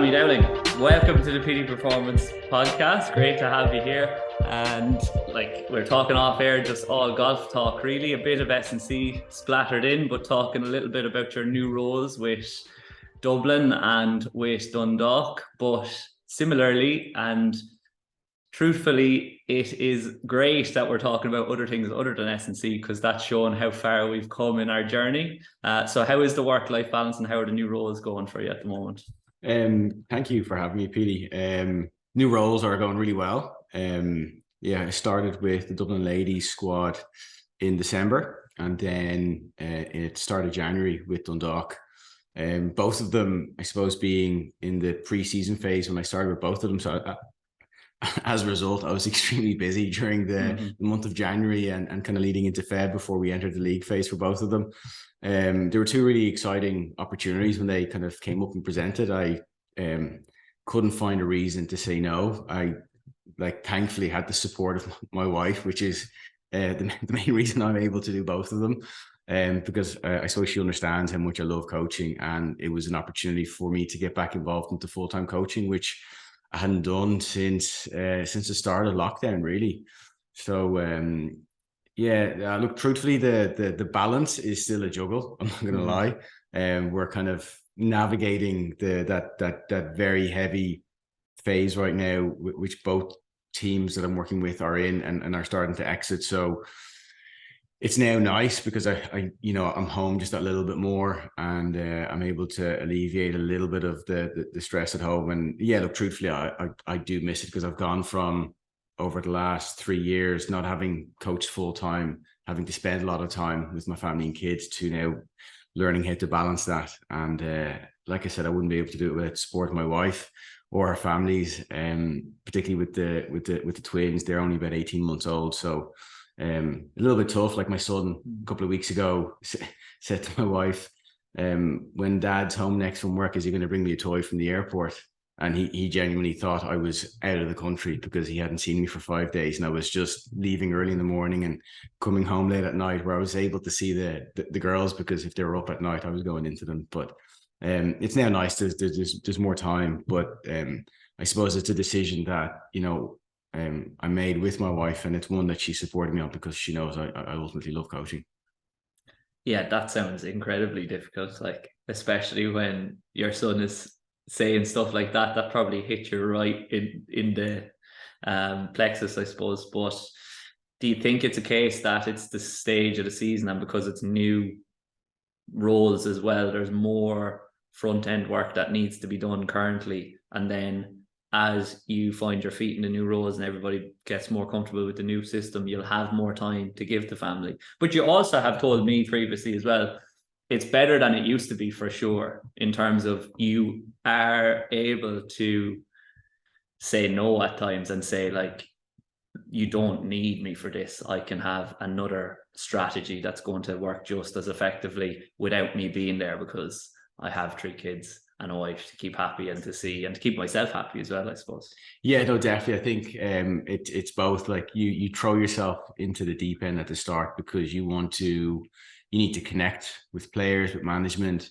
Sami Dowling. Welcome to the Petey Performance Podcast. Great to have you here. And we're talking off air, just all golf talk, really. A bit of S&C splattered in, but talking a little bit about your new roles with Dublin and with Dundalk. But similarly and truthfully, it is great that we're talking about other things other than S&C, because that's showing how far we've come in our journey. So how is the work-life balance and how are the new roles going for you at the moment? Thank you for having me, Petey. New roles are going really well. I started with the Dublin Ladies squad in December, and then it started January with Dundalk. Both of them, I suppose, being in the pre-season phase when I started with both of them. So as a result, I was extremely busy during the month of January and kind of leading into Feb before we entered the league phase for both of them. There were two really exciting opportunities when they kind of came up and presented. I couldn't find a reason to say no. I thankfully had the support of my wife, which is the main reason I'm able to do both of them. Because I suppose she understands how much I love coaching, and it was an opportunity for me to get back involved into full-time coaching, which I hadn't done since the start of lockdown, really. So look, truthfully, the balance is still a juggle. I'm not going to lie. We're kind of navigating that very heavy phase right now, which both teams that I'm working with are in and are starting to exit. So it's now nice because I'm home just a little bit more, and I'm able to alleviate a little bit of the stress at home. And look, truthfully, I do miss it, because I've gone from, over the last 3 years, not having coached full time, having to spend a lot of time with my family and kids, to now learning how to balance that. And like I said, I wouldn't be able to do it without the support of my wife or our families, particularly with the twins. They're only about 18 months old, so a little bit tough. Like my son a couple of weeks ago said to my wife, when Dad's home next from work, is he going to bring me a toy from the airport? And he genuinely thought I was out of the country because he hadn't seen me for 5 days, and I was just leaving early in the morning and coming home late at night, where I was able to see the girls, because if they were up at night, I was going into them. But it's now nice. There's more time, but I suppose it's a decision that I made with my wife, and it's one that she supported me on, because she knows I ultimately love coaching. Yeah, that sounds incredibly difficult, especially when your son is saying stuff like that. That probably hit you right in the plexus, I suppose. But do you think it's a case that it's the stage of the season, and because it's new roles as well, there's more front end work that needs to be done currently, and then as you find your feet in the new roles and everybody gets more comfortable with the new system, you'll have more time to give the family? But you also have told me previously as well, it's better than it used to be, for sure, in terms of you are able to say no at times and say, you don't need me for this. I can have another strategy that's going to work just as effectively without me being there, because I have 3 kids and a wife to keep happy and to see, and to keep myself happy as well, I suppose. Yeah, no, definitely. I think it's both. You throw yourself into the deep end at the start because you need to connect with players, with management.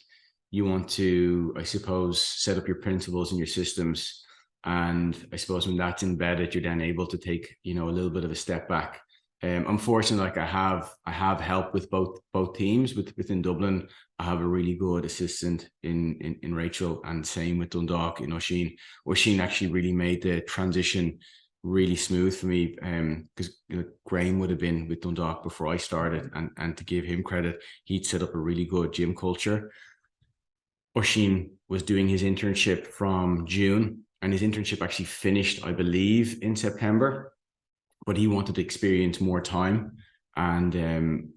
You want to, I suppose, set up your principles and your systems. And I suppose when that's embedded, you're then able to take, a little bit of a step back. I'm fortunate, I have help with both teams. Within Dublin, I have a really good assistant in Rachel, and same with Dundalk in Oisín. Oisín actually really made the transition really smooth for me, because Graham would have been with Dundalk before I started, and to give him credit, he'd set up a really good gym culture. Oisín was doing his internship from June, and his internship actually finished, I believe, in September. But he wanted to experience more time. And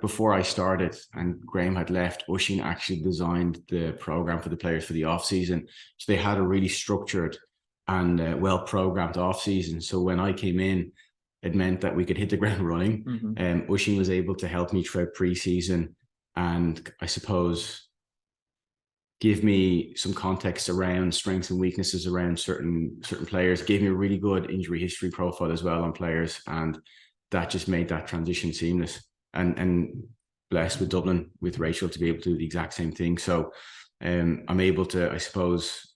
before I started and Graham had left, Oisín actually designed the program for the players for the off season. So they had a really structured and well-programmed off season. So when I came in, it meant that we could hit the ground running. Oisín was able to help me throughout pre-season, and I suppose give me some context around strengths and weaknesses around certain players. Gave me a really good injury history profile as well on players, and that just made that transition seamless. And blessed with Dublin, with Rachel, to be able to do the exact same thing. So I'm able to, I suppose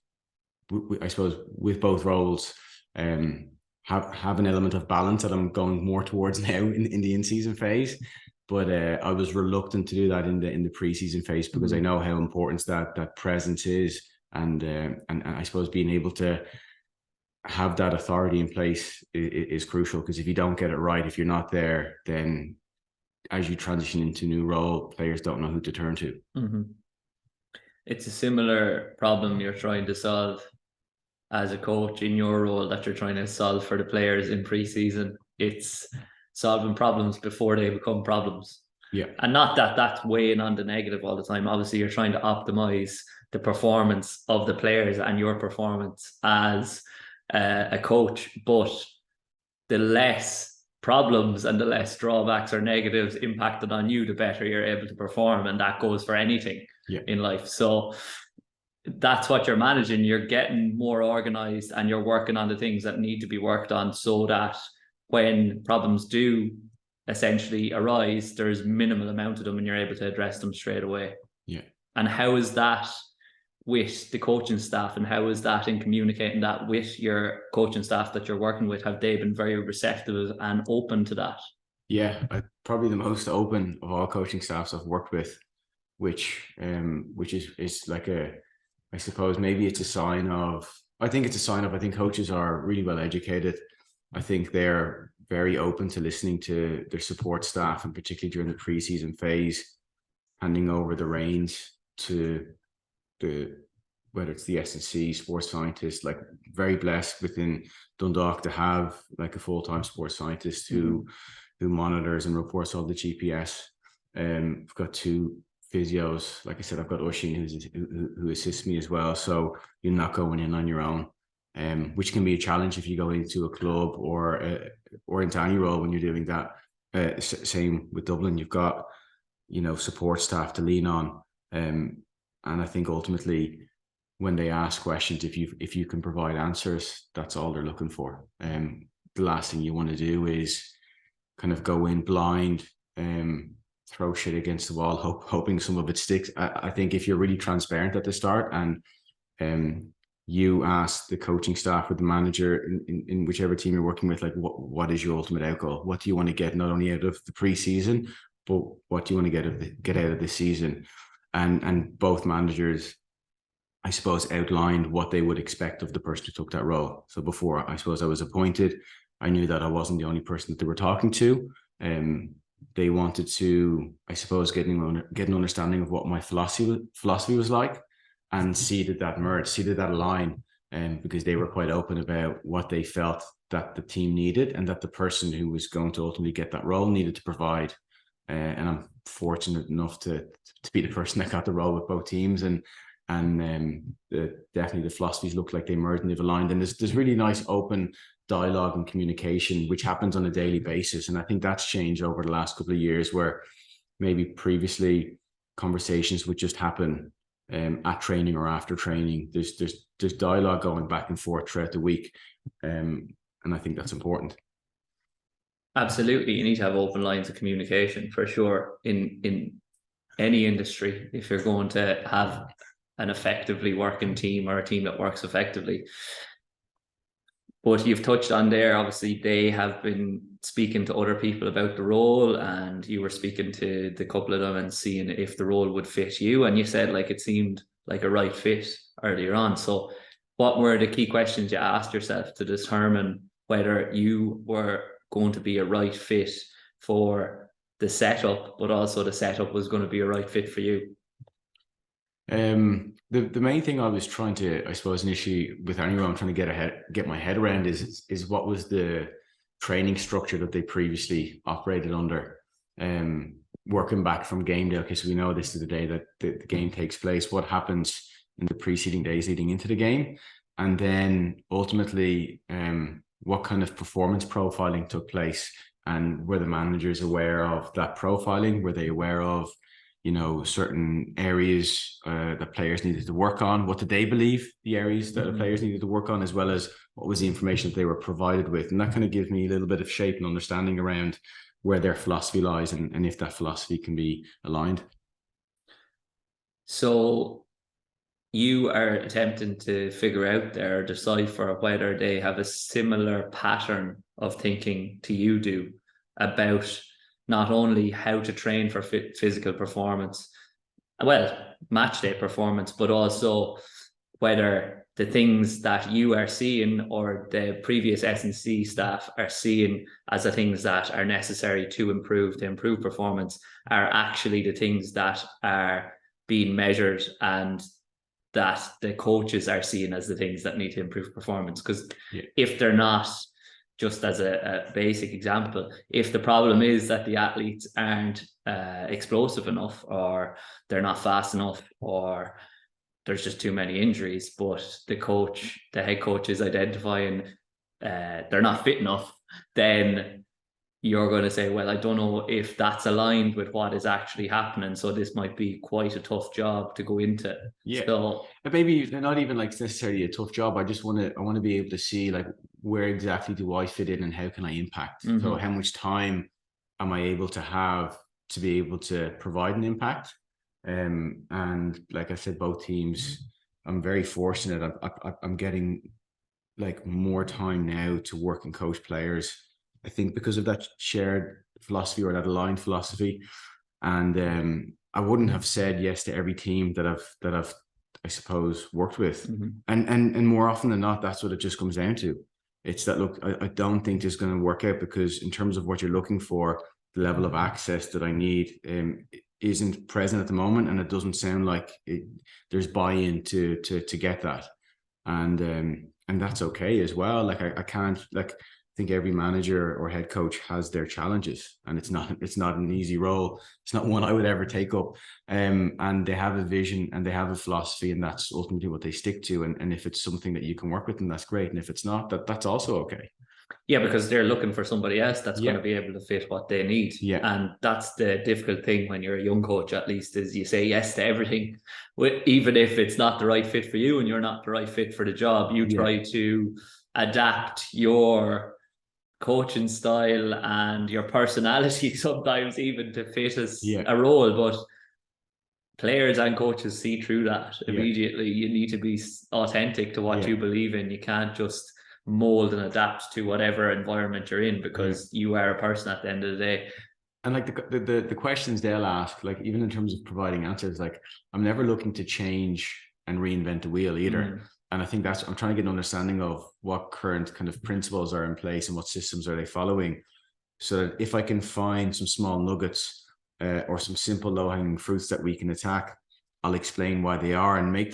with both roles, have an element of balance that I'm going more towards now in the in-season phase. But I was reluctant to do that in the pre-season phase because I know how important that presence is, and I suppose being able to have that authority in place is crucial, because if you don't get it right, if you're not there, then as you transition into a new role, players don't know who to turn to. It's a similar problem you're trying to solve as a coach in your role that you're trying to solve for the players in pre-season. It's solving problems before they become problems. Yeah. And not that that's weighing on the negative all the time. Obviously, you're trying to optimize the performance of the players and your performance as a coach, but the less problems and the less drawbacks or negatives impacted on you, the better you're able to perform. And that goes for anything in life. So that's what you're managing. You're getting more organized and you're working on the things that need to be worked on, so that when problems do essentially arise, there's minimal amount of them and you're able to address them straight away. Yeah. And how is that with the coaching staff, and how is that in communicating that with your coaching staff that you're working with? Have they been very receptive and open to that? Yeah, probably the most open of all coaching staffs I've worked with, which is like I suppose maybe it's a sign of, I think coaches are really well educated. I think they're very open to listening to their support staff, and particularly during the pre-season phase, handing over the reins to whether it's the S&C sports scientist. Like, very blessed within Dundalk to have like a full-time sports scientist who monitors and reports all the GPS. I've got 2 physios. Like I said, I've got Oisín who assists me as well. So you're not going in on your own, which can be a challenge if you go into a club or into any role when you're doing that. Same with Dublin, you've got support staff to lean on, and I think ultimately when they ask questions, if you can provide answers, that's all they're looking for. The last thing you want to do is kind of go in blind, throw shit against the wall, hoping some of it sticks. I think if you're really transparent at the start, and you ask the coaching staff or the manager in whichever team you're working with, like, what is your ultimate out goal? What do you want to get not only out of the pre-season, but what do you want to get out of the season? And both managers, I suppose, outlined what they would expect of the person who took that role. So before, I suppose, I was appointed, I knew that I wasn't the only person that they were talking to. They wanted to, I suppose, get an understanding of what my philosophy was like, and see that merge, see that align, because they were quite open about what they felt that the team needed, and that the person who was going to ultimately get that role needed to provide. And I'm fortunate enough to be the person that got the role with both teams, and definitely the philosophies look like they merged and they've aligned, and there's really nice open dialogue and communication which happens on a daily basis. And I think that's changed over the last couple of years, where maybe previously conversations would just happen at training or after training. There's dialogue going back and forth throughout the week, and I think that's important. Absolutely, you need to have open lines of communication for sure in any industry if you're going to have an effectively working team, or a team that works effectively. But you've touched on there, obviously they have been speaking to other people about the role, and you were speaking to the couple of them and seeing if the role would fit you, and you said like it seemed like a right fit earlier on. So what were the key questions you asked yourself to determine whether you were going to be a right fit for the setup, but also the setup was going to be a right fit for you? The main thing I was trying to, I suppose, initially with anyone I'm trying to get my head around is what was the training structure that they previously operated under. Working back from game day, okay, so we know this is the day that the game takes place, what happens in the preceding days leading into the game, and then ultimately what kind of performance profiling took place, and were the managers aware of that profiling? Were they aware of certain areas that players needed to work on? What did they believe the areas that the players needed to work on, as well as what was the information that they were provided with? And that kind of gives me a little bit of shape and understanding around where their philosophy lies, and if that philosophy can be aligned. So you are attempting to figure out there, or decipher whether they have a similar pattern of thinking to you do about not only how to train for physical performance, well, match day performance, but also whether the things that you are seeing or the previous S&C staff are seeing as the things that are necessary to improve performance are actually the things that are being measured and that the coaches are seeing as the things that need to improve performance. Because if they're not, just as a basic example, if the problem is that the athletes aren't explosive enough, or they're not fast enough, or there's just too many injuries, but the head coach is identifying they're not fit enough, then you're going to say, well, I don't know if that's aligned with what is actually happening. So this might be quite a tough job to go into. Yeah. So maybe not even like necessarily a tough job. I want to be able to see like where exactly do I fit in and how can I impact? Mm-hmm. So how much time am I able to have to be able to provide an impact? And like I said, both teams, I'm very fortunate. I'm getting like more time now to work and coach players. I think because of that shared philosophy, or that aligned philosophy. And I wouldn't have said yes to every team that I've I suppose worked with. Mm-hmm. And more often than not, that's what it just comes down to. It's that, look, I don't think this is going to work out, because in terms of what you're looking for, the level of access that I need isn't present at the moment, and it doesn't sound like there's buy-in to get that. And that's okay as well. Like I can't, like, I think every manager or head coach has their challenges, and it's not an easy role. It's not one I would ever take up. And they have a vision and they have a philosophy, and that's ultimately what they stick to. And if it's something that you can work with, then that's great. And if it's not, that's also okay. Yeah, because they're looking for somebody else that's going to be able to fit what they need. Yeah. And that's the difficult thing when you're a young coach, at least, is you say yes to everything, even if it's not the right fit for you and you're not the right fit for the job. You try to adapt your coaching style and your personality sometimes even to fit as a role, but players and coaches see through that immediately. You need to be authentic to what you believe in. You can't just mold and adapt to whatever environment you're in, because you are a person at the end of the day. And like the questions they'll ask, like even in terms of providing answers, like I'm never looking to change and reinvent the wheel either. And I think I'm trying to get an understanding of what current kind of principles are in place and what systems are they following, so that if I can find some small nuggets or some simple low-hanging fruits that we can attack, I'll explain why they are and make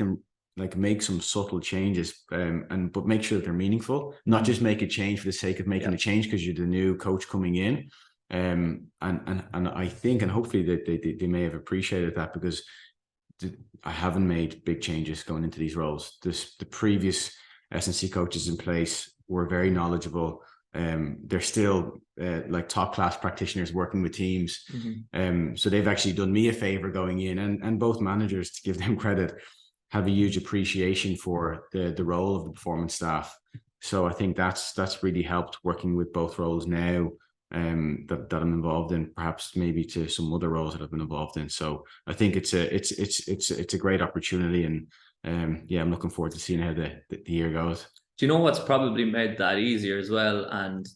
some subtle changes, but make sure that they're meaningful, not just make a change for the sake of making a change because you're the new coach coming in. And I think, and hopefully they may have appreciated that, because I haven't made big changes going into these roles. The previous S&C coaches in place were very knowledgeable. They're still like top class practitioners working with teams. So they've actually done me a favor going in, and both managers, to give them credit, have a huge appreciation for the role of the performance staff. So I think that's really helped working with both roles now that I'm involved in, perhaps maybe to some other roles that I've been involved in. So I think it's a great opportunity, and I'm looking forward to seeing how the year goes. Do you know what's probably made that easier as well, and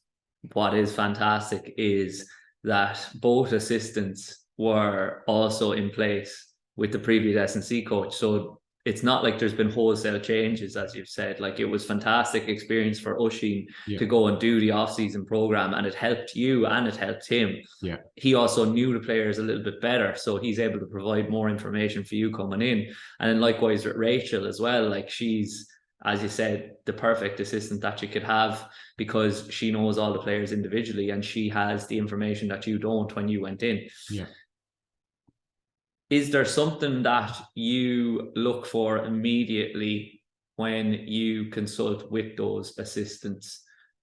what is fantastic, is that both assistants were also in place with the previous S&C coach. So it's not like there's been wholesale changes, as you've said. Like, it was fantastic experience for Oisín to go and do the off-season program, and it helped you and it helped him. He also knew the players a little bit better, so he's able to provide more information for you coming in. And then likewise with Rachel as well. Like, she's, as you said, the perfect assistant that you could have, because she knows all the players individually and she has the information that you don't when you went in. Is there something that you look for immediately when you consult with those assistants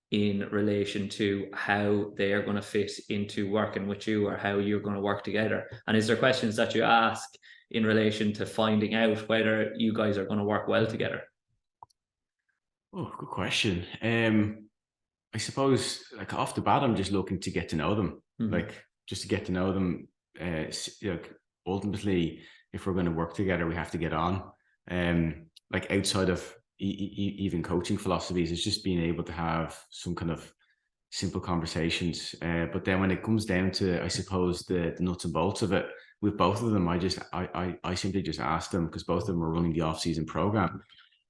in relation to how they are going to fit into working with you, or how you're going to work together? And is there questions that you ask in relation to finding out whether you guys are going to work well together? Oh, good question. I suppose, like, off the bat, I'm just looking to get to know them, like just to get to know them. Ultimately, if we're going to work together, we have to get on. like outside of even coaching philosophies, is just being able to have some kind of simple conversations. But then when it comes down to, I suppose, the nuts and bolts of it, with both of them, I simply just asked them, because both of them were running the off-season program,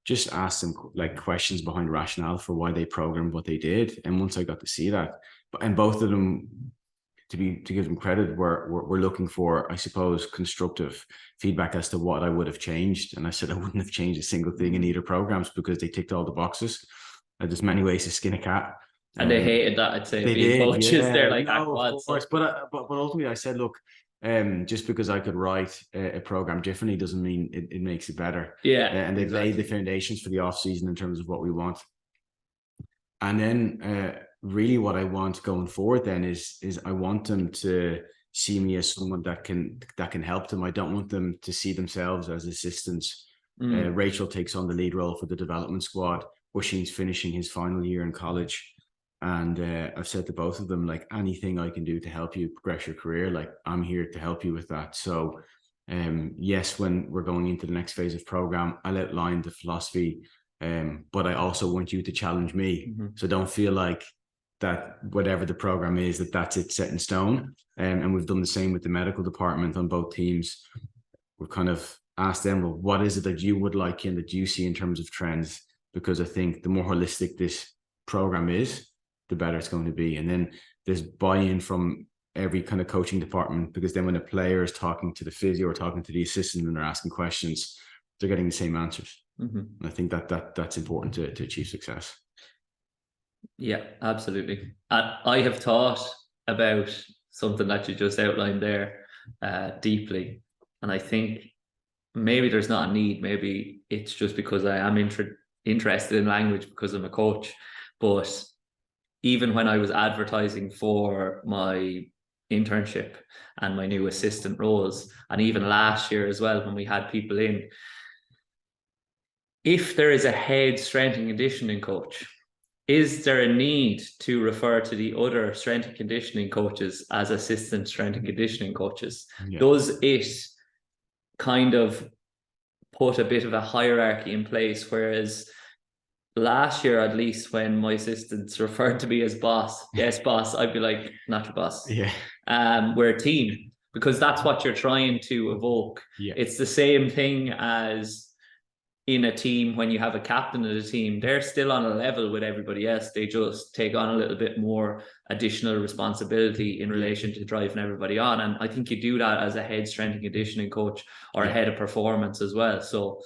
just asked them like questions behind rationale for why they programmed what they did. And once I got to see that, and both of them, to give them credit, we're looking for, I suppose, constructive feedback as to what I would have changed. And I said I wouldn't have changed a single thing in either programs, because they ticked all the boxes. There's many ways to skin a cat. And they hated that, I'd say, being coaches. Yeah. They're like, no, of course. But ultimately, I said, look, just because I could write a program differently doesn't mean it makes it better. Yeah, and they've laid the foundations for the off season in terms of what we want. And then, really, what I want going forward then is I want them to see me as someone that can help them. I don't want them to see themselves as assistants. Rachel takes on the lead role for the development squad. Oisín's finishing his final year in college. And I've said to both of them, like, anything I can do to help you progress your career, like, I'm here to help you with that. So, yes, when we're going into the next phase of program, I'll outline the philosophy, but I also want you to challenge me. So don't feel like that whatever the program is, that's it set in stone. And we've done the same with the medical department on both teams. We've kind of asked them, well, what is it that you would like and that you see in terms of trends? Because I think the more holistic this program is, the better it's going to be. And then there's buy-in from every kind of coaching department, because then when a player is talking to the physio or talking to the assistant and they're asking questions, they're getting the same answers. And I think that's important to achieve success. Yeah, absolutely. I have thought about something that you just outlined there deeply. And I think maybe there's not a need. Maybe it's just because I am interested in language because I'm a coach. But even when I was advertising for my internship and my new assistant roles, and even last year as well, when we had people in, if there is a head strength and conditioning coach, is there a need to refer to the other strength and conditioning coaches as assistant strength and conditioning coaches? Yeah. Does it kind of put a bit of a hierarchy in place? Whereas last year, at least, when my assistants referred to me as boss, yes, boss, I'd be like, not your boss. Yeah. We're a team, because that's what you're trying to evoke. Yeah. It's the same thing as in a team when you have a captain of the team. They're still on a level with everybody else. They just take on a little bit more additional responsibility in relation to driving everybody on. And I think you do that as a head strength and conditioning coach or a head of performance as well. So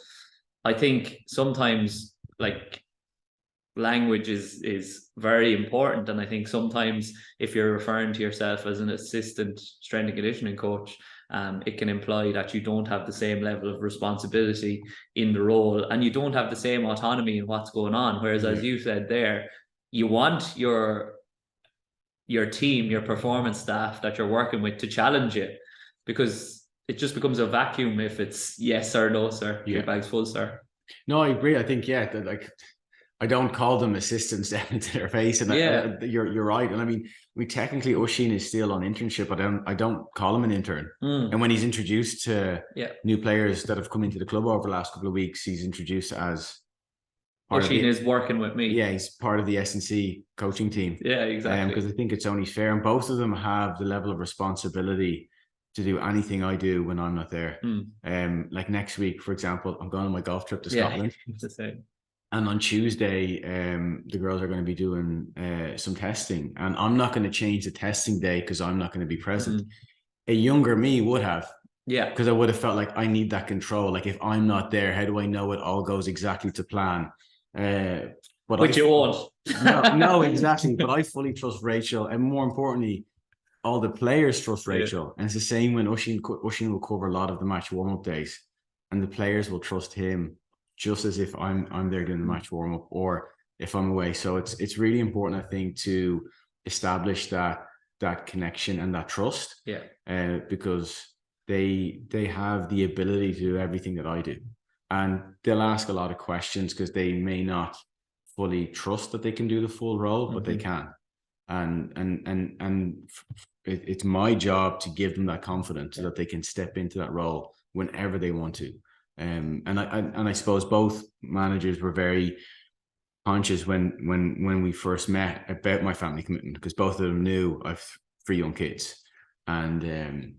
I think sometimes, like, language is very important. And I think sometimes if you're referring to yourself as an assistant strength and conditioning coach, it can imply that you don't have the same level of responsibility in the role, and you don't have the same autonomy in what's going on. Whereas, as you said there, you want your team, your performance staff that you're working with, to challenge you, because it just becomes a vacuum if it's yes or no, sir. Your bag's full, sir. No, I agree. I think, that, like, I don't call them assistants down into their face, and you're right. And I mean, technically Oisín is still on internship, but I don't call him an intern. And when he's introduced to new players that have come into the club over the last couple of weeks, he's introduced as Oisín is working with me. Yeah, he's part of the S&C coaching team. Yeah, exactly. Because I think it's only fair, and both of them have the level of responsibility to do anything I do when I'm not there. Like next week, for example, I'm going on my golf trip to Scotland. And on Tuesday, the girls are going to be doing some testing. And I'm not going to change the testing day because I'm not going to be present. A younger me would have. Yeah. Because I would have felt like I need that control. Like, if I'm not there, how do I know it all goes exactly to plan? But you won't. No, exactly. But I fully trust Rachel. And more importantly, all the players trust Rachel. And it's the same when Oisín will cover a lot of the match warm-up days. And the players will trust him, just as if I'm there doing the match warm up, or if I'm away. So it's really important, I think, to establish that connection and that trust. Yeah. Because they have the ability to do everything that I do, and they'll ask a lot of questions because they may not fully trust that they can do the full role, but they can. And it's my job to give them that confidence so that they can step into that role whenever they want to. And I suppose both managers were very conscious when we first met about my family commitment, because both of them knew I've 3 young kids, and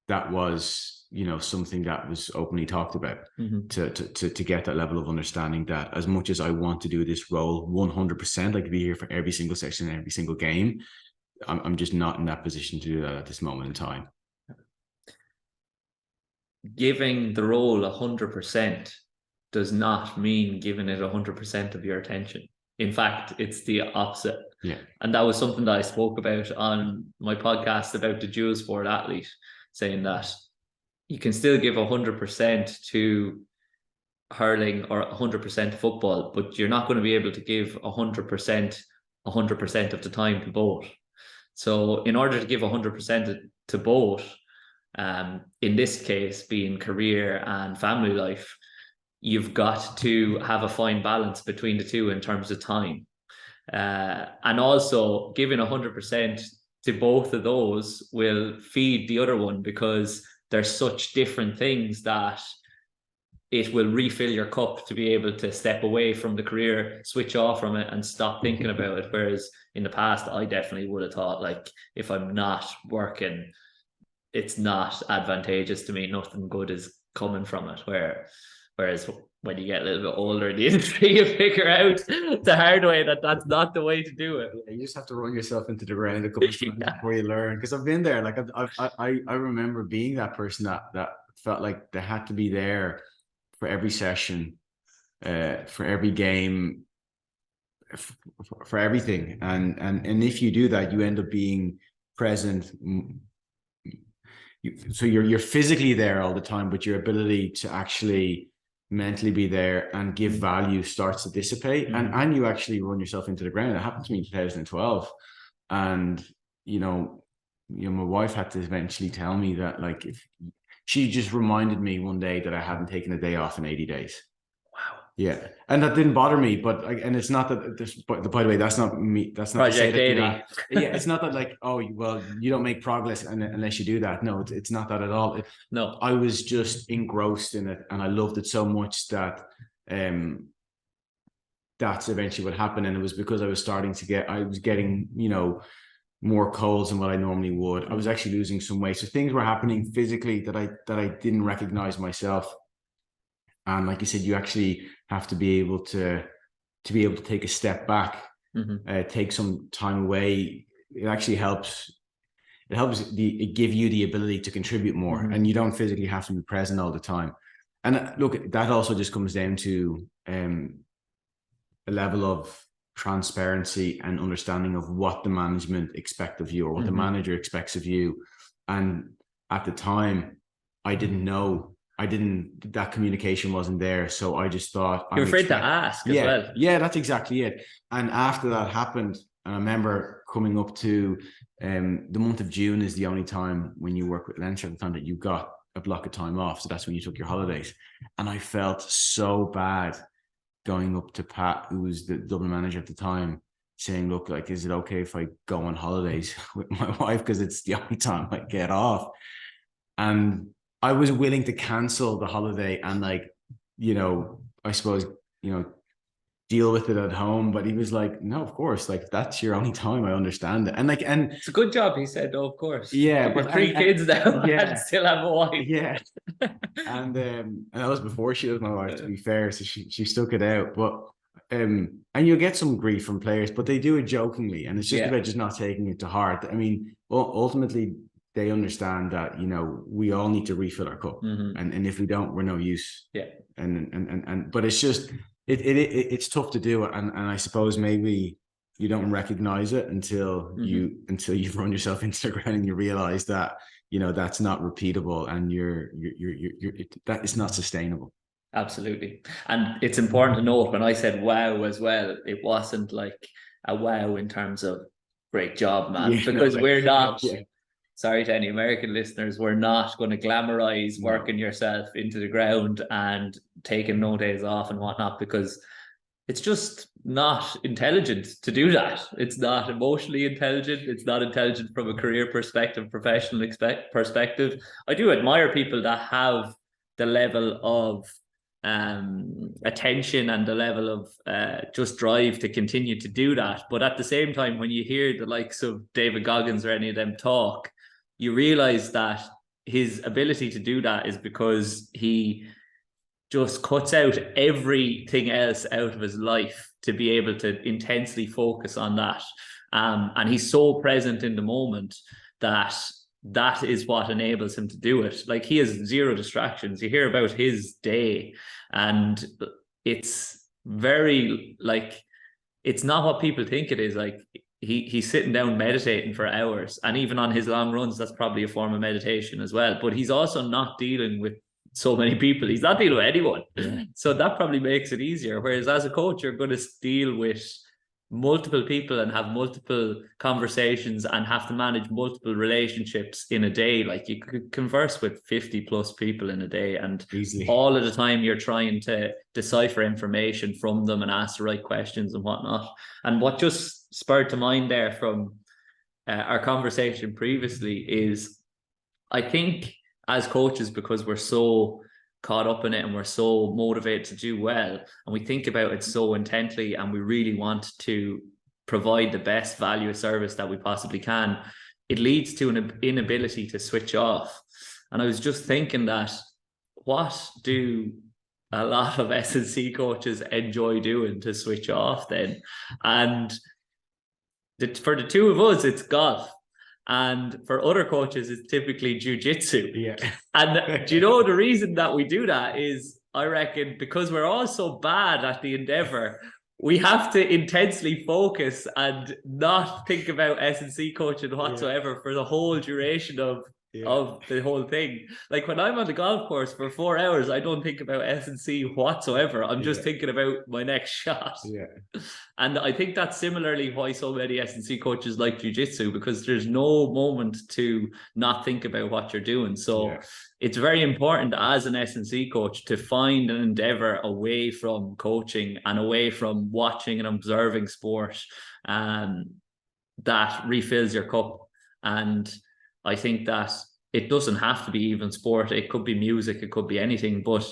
that was, you know, something that was openly talked about, to get that level of understanding that as much as I want to do this role 100%, like to be here for every single session and every single game, I'm just not in that position to do that at this moment in time. Giving the role 100% does not mean giving it 100% of your attention. In fact, it's the opposite. Yeah. And that was something that I spoke about on my podcast about the dual sport athlete, saying that you can still give 100% to hurling or 100% football, but you're not going to be able to give 100% of the time to both. So in order to give 100% to both, in this case being career and family life, you've got to have a fine balance between the two in terms of time. And also giving 100% to both of those will feed the other one, because there's such different things that it will refill your cup to be able to step away from the career, switch off from it and stop thinking about it. Whereas in the past, I definitely would have thought, like, if I'm not working, it's not advantageous to me. Nothing good is coming from it. Whereas when you get a little bit older in the industry, you figure out the hard way that that's not the way to do it. Yeah, you just have to run yourself into the ground a couple of times before you learn. Because I've been there. Like I remember being that person that felt like they had to be there for every session, for every game, for everything. And if you do that, you end up being present. So you're physically there all the time, but your ability to actually mentally be there and give value starts to dissipate, and you actually run yourself into the ground. It happened to me in 2012, and you know my wife had to eventually tell me that, like, if she just reminded me one day that I hadn't taken a day off in 80 days. Yeah, and that didn't bother me, but and it's not that this. But by the way, that's not me. That's not Project 80. Yeah, it's not that, like, oh well, you don't make progress unless you do that. No, it's not that at all. No, I was just engrossed in it, and I loved it so much that that's eventually what happened. And it was because I was getting more colds than what I normally would. I was actually losing some weight, so things were happening physically that I didn't recognize myself. And like you said, you actually have to be able to take a step back, take some time away. It actually helps. It give you the ability to contribute more, and you don't physically have to be present all the time. And look, that also just comes down to a level of transparency and understanding of what the management expect of you, or what the manager expects of you. And at the time, I didn't know. That communication wasn't there. So I just thought, you're afraid to ask as well. Yeah, that's exactly it. And after that happened, and I remember coming up to the month of June is the only time when you work with Leinster at the time that you got a block of time off. So that's when you took your holidays. And I felt so bad going up to Pat, who was the Dublin manager at the time, saying, look, like, is it okay if I go on holidays with my wife? Because it's the only time I get off. And I was willing to cancel the holiday and, like, I suppose, deal with it at home. But he was like, no, of course, like, that's your only time. I understand it. And it's a good job. He said, no, of course. Yeah. But 3 kids now, and still have a wife. Yeah. and that was before she was my wife, to be fair. So she stuck it out. But, and you'll get some grief from players, but they do it jokingly. And it's just about just not taking it to heart. I mean, ultimately, they understand that, we all need to refill our cup, and if we don't, we're no use. Yeah. But it's just it's tough to do, and I suppose maybe you don't recognize it until you've run yourself into the ground and you realize that that's not repeatable, and that is not sustainable. Absolutely. And it's important to note, when I said wow as well, it wasn't like a wow in terms of great job, man, because we're not. Yeah. Sorry to any American listeners, we're not going to glamorize working yourself into the ground and taking no days off and whatnot, because it's just not intelligent to do that. It's not emotionally intelligent. It's not intelligent from a career perspective, professional perspective. I do admire people that have the level of attention and the level of just drive to continue to do that. But at the same time, when you hear the likes of David Goggins or any of them talk, you realize that his ability to do that is because he just cuts out everything else out of his life to be able to intensely focus on that. And he's so present in the moment that is what enables him to do it. Like, he has zero distractions. You hear about his day, and it's very, like, it's not what people think it is. Like, he's sitting down meditating for hours, and even on his long runs, that's probably a form of meditation as well. But he's also not dealing with so many people. He's not dealing with anyone. So that probably makes it easier. Whereas as a coach, you're going to deal with multiple people and have multiple conversations and have to manage multiple relationships in a day. Like, you could converse with 50 plus people in a day, and easily, all of the time you're trying to decipher information from them and ask the right questions and whatnot. And what just spurred to mind there from our conversation previously is, I think as coaches, because we're so caught up in it and we're so motivated to do well, and we think about it so intently, and we really want to provide the best value of service that we possibly can, it leads to an inability to switch off. And I was just thinking that, what do a lot of S&C coaches enjoy doing to switch off then? And for the two of us, it's golf. And for other coaches, it's typically jiu-jitsu. Yeah. And do you know the reason that we do that is, I reckon, because we're all so bad at the endeavor, we have to intensely focus and not think about S&C coaching whatsoever for the whole duration of the whole thing. Like, when I'm on the golf course for 4 hours, I don't think about S&C whatsoever. I'm just thinking about my next shot. And I think that's similarly why so many S&C coaches like jiu-jitsu, because there's no moment to not think about what you're doing. So it's very important as an S&C coach to find an endeavor away from coaching and away from watching and observing sport that refills your cup. And I think that it doesn't have to be even sport. It could be music, it could be anything, but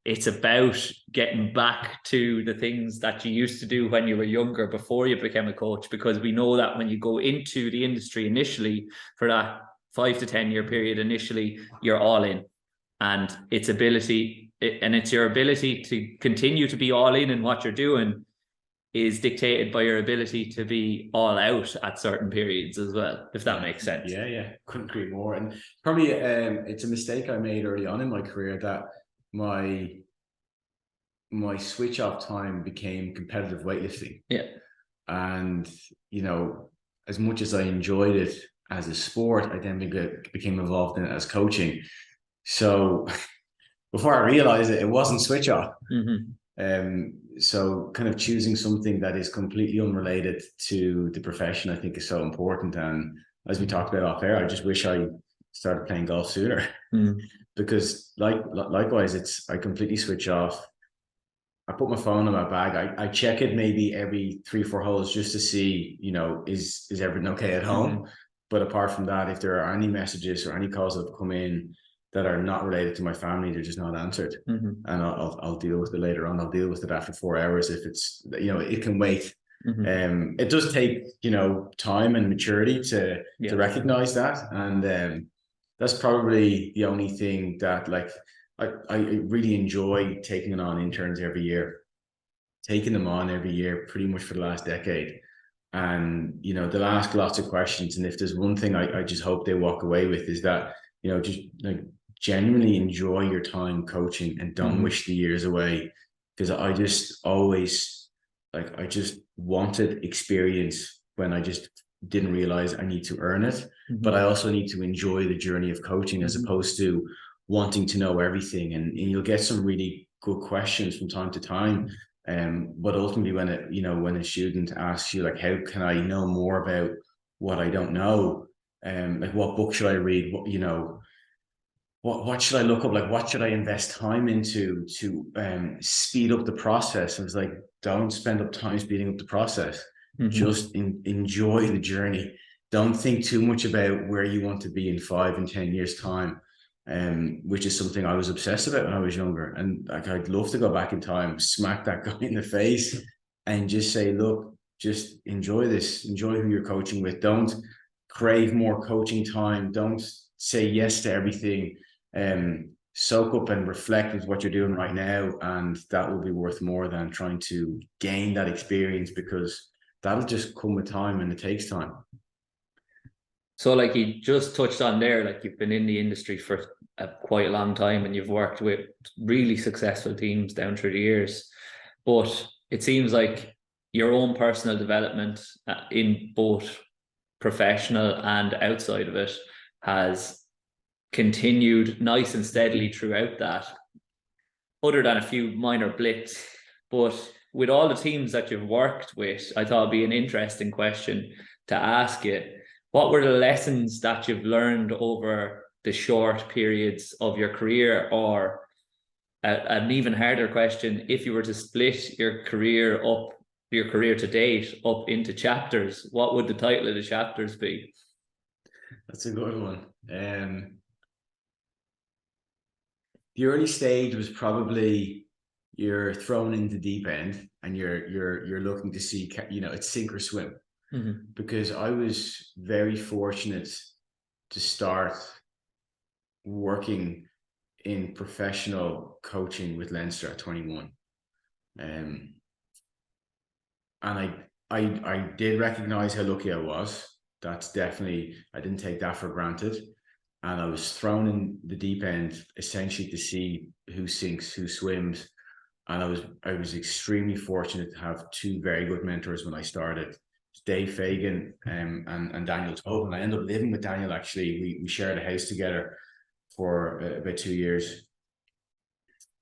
it's about getting back to the things that you used to do when you were younger, before you became a coach, because we know that when you go into the industry initially, for that 5 to 10 year period initially, you're all in. And it's your ability to continue to be all in what you're doing is dictated by your ability to be all out at certain periods as well, if that makes sense. Couldn't agree more. And probably it's a mistake I made early on in my career, that my switch off time became competitive weightlifting. And as much as I enjoyed it as a sport, I then became involved in it as coaching. So before I realized it wasn't switch off. So kind of choosing something that is completely unrelated to the profession, I think, is so important. And as we talked about off air, I just wish I started playing golf sooner. Because likewise, I completely switch off. I put my phone in my bag. I check it maybe every 3-4 holes just to see, is everything okay at home? But apart from that, if there are any messages or any calls that have come in that are not related to my family, they're just not answered. And I'll deal with it later on. I'll deal with it after 4 hours if it's, it can wait. It does take, time and maturity to recognize that. And that's probably the only thing that, like, I really enjoy taking on interns every year, taking them on every year, pretty much for the last decade. And, they'll ask lots of questions. And if there's one thing I just hope they walk away with, is that, just like, genuinely enjoy your time coaching and don't wish the years away. Because I just always, I just wanted experience when I just didn't realize I need to earn it. But I also need to enjoy the journey of coaching, as opposed to wanting to know everything. And you'll get some really good questions from time to time. But ultimately, when a student asks you, like, how can I know more about what I don't know? Like, what book should I read? What should I look up? Like, what should I invest time into to speed up the process? I was like, don't spend up time speeding up the process. Just enjoy the journey. Don't think too much about where you want to be in 5 and 10 years time. which is something I was obsessed about when I was younger. And like, I'd love to go back in time, smack that guy in the face, and just say, look, just enjoy this, enjoy who you're coaching with. Don't crave more coaching time. Don't say yes to everything. Soak up and reflect with what you're doing right now, and that will be worth more than trying to gain that experience, because that'll just come with time, and it takes time. So like you just touched on there, like you've been in the industry for quite a long time and you've worked with really successful teams down through the years, but it seems like your own personal development in both professional and outside of it has continued nice and steadily throughout that, other than a few minor blips. But with all the teams that you've worked with, I thought it'd be an interesting question to ask you. What were the lessons that you've learned over the short periods of your career? Or an even harder question, if you were to split your career to date up into chapters, what would the title of the chapters be? That's a good one. The early stage was probably you're thrown in the deep end and you're looking to see, it's sink or swim. Mm-hmm. Because I was very fortunate to start working in professional coaching with Leinster at 21. And I did recognize how lucky I was. That's definitely, I didn't take that for granted. And I was thrown in the deep end essentially to see who sinks, who swims. And I was extremely fortunate to have two very good mentors when I started. Dave Fagan and Daniel Tobin. And I ended up living with Daniel, actually. We shared a house together for about 2 years.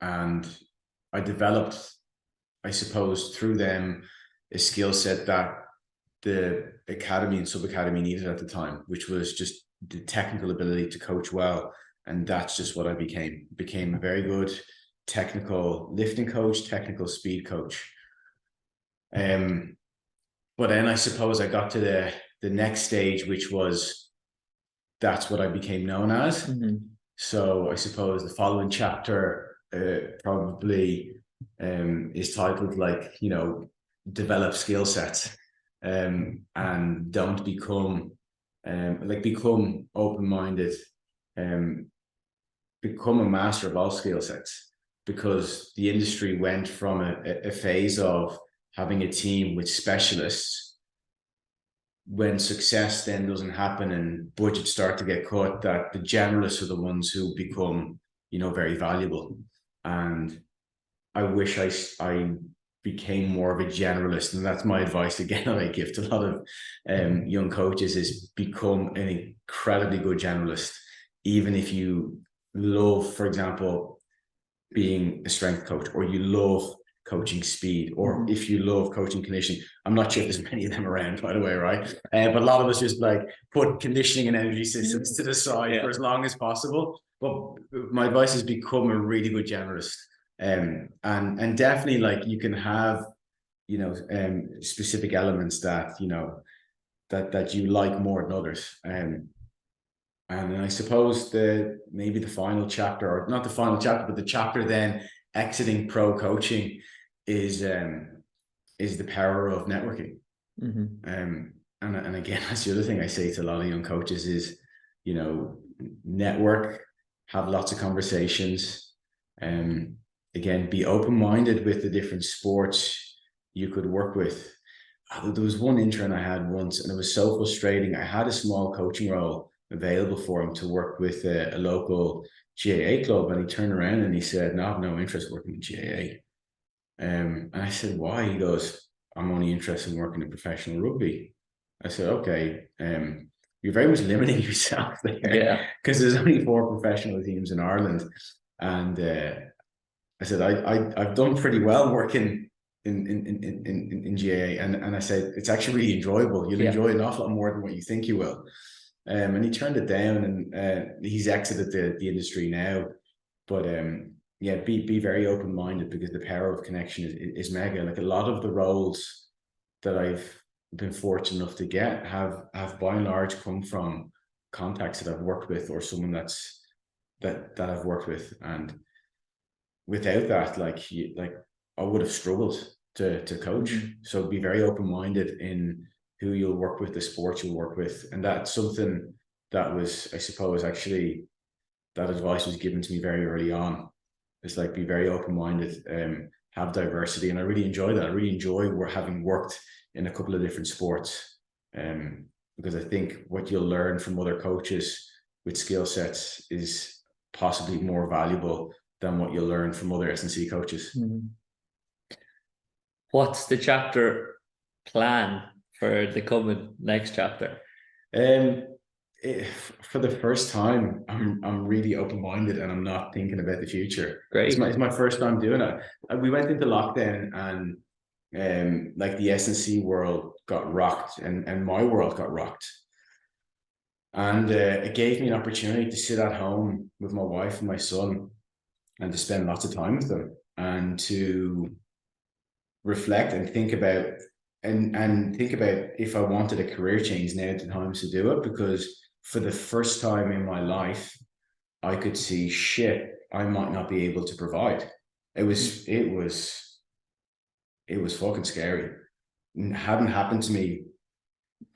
And I developed, I suppose, through them, a skill set that the academy and sub-academy needed at the time, which was just the technical ability to coach well. And that's just what I became a very good technical lifting coach, technical speed coach. But then I suppose I got to the next stage, which was, that's what I became known as. Mm-hmm. So I suppose the following chapter probably is titled like, develop skill sets, and don't become become open-minded, become a master of all skill sets, because the industry went from a phase of having a team with specialists. When success then doesn't happen and budgets start to get cut, that the generalists are the ones who become, very valuable. And I wish I became more of a generalist. And that's my advice again that I give to a lot of young coaches, is become an incredibly good generalist. Even if you love, for example, being a strength coach, or you love coaching speed, or if you love coaching conditioning. I'm not sure if there's many of them around, by the way, right? But a lot of us just like put conditioning and energy systems to the side for as long as possible. But my advice is become a really good generalist. And definitely, like, you can have, specific elements that, that you like more than others. And I suppose maybe the final chapter, or not the final chapter, but the chapter then exiting pro coaching is the power of networking. Mm-hmm. And again, that's the other thing I say to a lot of young coaches is, network, have lots of conversations, again, be open-minded with the different sports you could work with. There was one intern I had once, and it was so frustrating. I had a small coaching role available for him to work with a local GAA club, and he turned around and he said, "No, I have no interest working in GAA." And I said, "Why?" He goes, "I'm only interested in working in professional rugby." I said, "Okay, you're very much limiting yourself there, because there's only 4 professional teams in Ireland." And I said, I've done pretty well working in GAA, and I said, it's actually really enjoyable. You'll enjoy it an awful lot more than what you think you will. And he turned it down, and he's exited the industry now. But be very open-minded, because the power of connection is mega. Like, a lot of the roles that I've been fortunate enough to get have by and large come from contacts that I've worked with, or someone that's that I've worked with, and without that, like I would have struggled to coach. So be very open-minded in who you'll work with, the sport you'll work with, and that's something that was, I suppose, actually that advice was given to me very early on. It's like, be very open-minded, have diversity, and I really enjoy that. I really enjoy having worked in a couple of different sports, because I think what you'll learn from other coaches with skill sets is possibly more valuable than what you'll learn from other S&C coaches. What's the chapter plan for the coming next chapter? For the first time, I'm really open-minded, and I'm not thinking about the future. Great. It's my first time doing it. We went into lockdown, and like the S&C world got rocked, and my world got rocked. And it gave me an opportunity to sit at home with my wife and my son, and to spend lots of time with them, and to reflect and think about and think about if I wanted a career change, now the times to do it, because for the first time in my life, I could see shit I might not be able to provide. It was fucking scary. It hadn't happened to me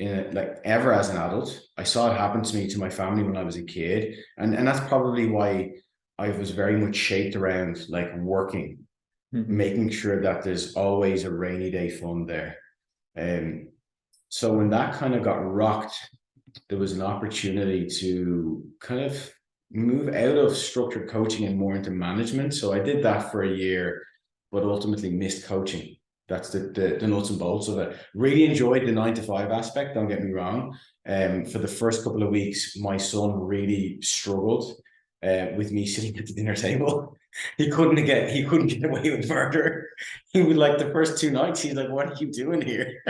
like ever as an adult. I saw it happen to me, to my family, when I was a kid, and that's probably why I was very much shaped around like working, making sure that there's always a rainy day fund there. So when that kind of got rocked, there was an opportunity to kind of move out of structured coaching and more into management. So I did that for a year, but ultimately missed coaching. That's the nuts and bolts of it. Really enjoyed the 9 to 5 aspect, don't get me wrong. For the first couple of weeks, my son really struggled with me sitting at the dinner table. He couldn't get away with murder. He would, like, the first 2 nights, he's like, "What are you doing here?"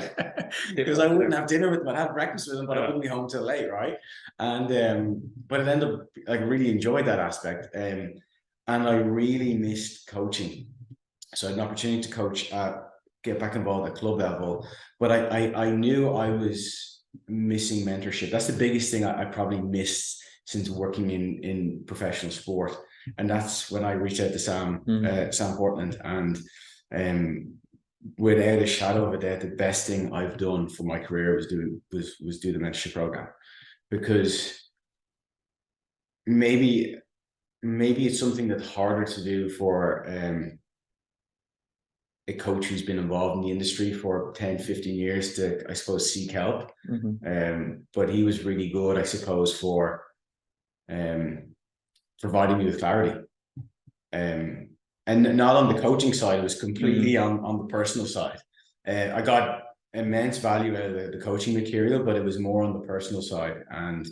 Because I wouldn't have dinner with him. I'd have breakfast with him, but I wouldn't be home till late, right? And but it ended up, like, really enjoyed that aspect. And I really missed coaching. So I had an opportunity to coach get back involved at club level, but I knew I was missing mentorship. That's the biggest thing I probably missed since working in professional sport. And that's when I reached out to Sam Portland, and without a shadow of a doubt, the best thing I've done for my career was do the mentorship program, because maybe it's something that's harder to do for a coach who's been involved in the industry for 10, 15 years to, I suppose, seek help. But he was really good, I suppose, for providing me with clarity. And not on the coaching side, it was completely on the personal side. I got immense value out of the coaching material, but it was more on the personal side. And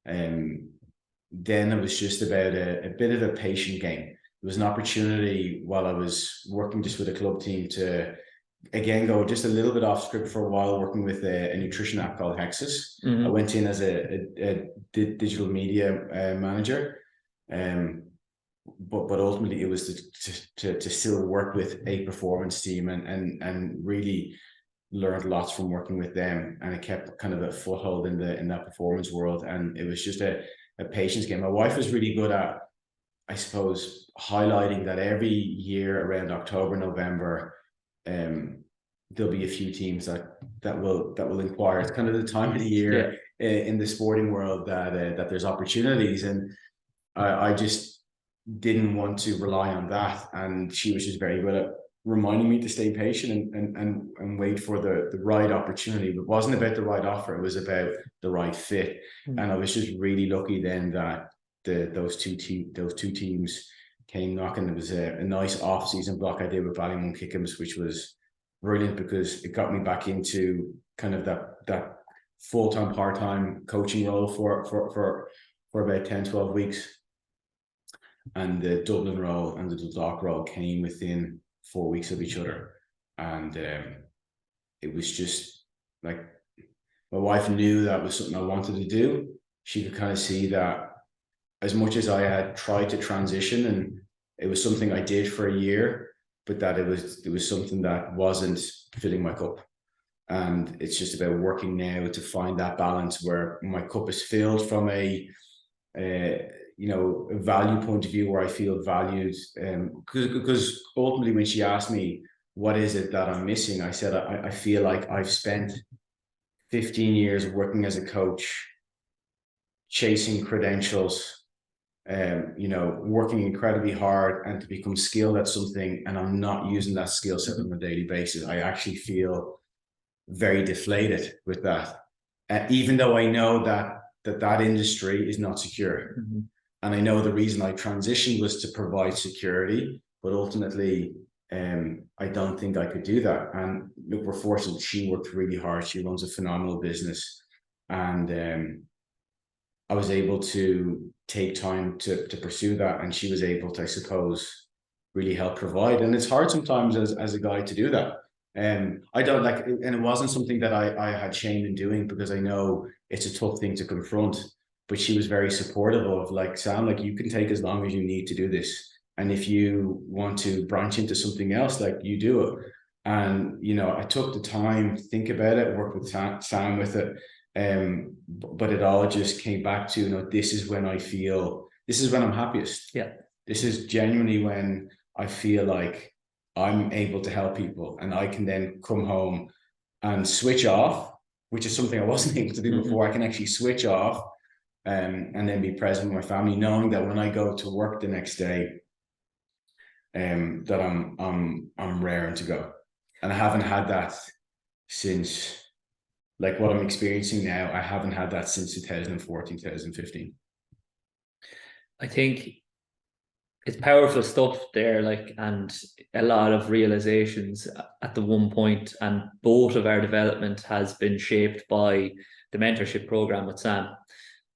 then it was just about a bit of a patient game. There was an opportunity while I was working just with a club team to, again, go just a little bit off script for a while, working with a nutrition app called Hexus. I went in as a digital media manager, but ultimately it was to still work with a performance team, and really learned lots from working with them, and it kept kind of a foothold in that performance world. And it was just a patience game. My wife was really good at, I suppose, highlighting that every year around October, November, there'll be a few teams that will inquire. It's kind of the time of the year in the sporting world that there's opportunities, and I just didn't want to rely on that. And she was just very good at reminding me to stay patient and wait for the right opportunity. It wasn't about the right offer; it was about the right fit. And I was just really lucky then that those two teams came knocking. It was a nice off-season block I did with Ballymun Kickham's, which was brilliant, because it got me back into kind of that full-time, part-time coaching role for about 10-12 weeks. And the Dublin role and the Dundalk role came within 4 weeks of each other. And it was just like, my wife knew that was something I wanted to do. She could kind of see that, as much as I had tried to transition, and it was something I did for a year, but that it was something that wasn't filling my cup. And it's just about working now to find that balance where my cup is filled from a a value point of view where I feel valued. Because ultimately, when she asked me, what is it that I'm missing? I said, I feel like I've spent 15 years working as a coach, chasing credentials, working incredibly hard and to become skilled at something, and I'm not using that skill set on a daily basis. I actually feel very deflated with that, even though I know that industry is not secure. Mm-hmm. And I know the reason I transitioned was to provide security, but ultimately, I don't think I could do that. And look, we're fortunate. She worked really hard. She runs a phenomenal business, and I was able to take time to pursue that, and she was able to, I suppose, really help provide. And it's hard sometimes as a guy to do that. I don't like, and it wasn't something that I had shame in doing, because I know it's a tough thing to confront. But she was very supportive of, like, Sam, like, you can take as long as you need to do this, and if you want to branch into something else, like, you do it. And I took the time to think about it, work with Sam with it. But it all just came back to, this is when I'm happiest. Yeah. This is genuinely when I feel like I'm able to help people, and I can then come home and switch off, which is something I wasn't able to do before. I can actually switch off, and then be present with my family, knowing that when I go to work the next day, that I'm raring to go. And I haven't had that since, like, what I'm experiencing now, I haven't had that since 2014, 2015. I think it's powerful stuff there, like, and a lot of realizations at the one point, and both of our development has been shaped by the mentorship program with Sam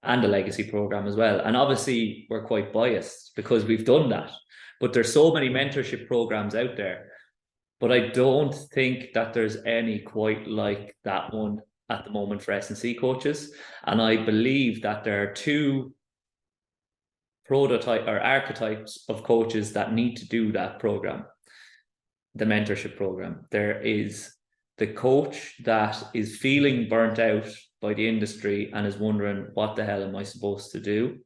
and the legacy program as well. And obviously we're quite biased because we've done that, but there's so many mentorship programs out there, but I don't think that there's any quite like that one at the moment for S&C coaches. And I believe that there are two prototype or archetypes of coaches that need to do that program, the mentorship program. There is the coach that is feeling burnt out by the industry and is wondering, what the hell am I supposed to do?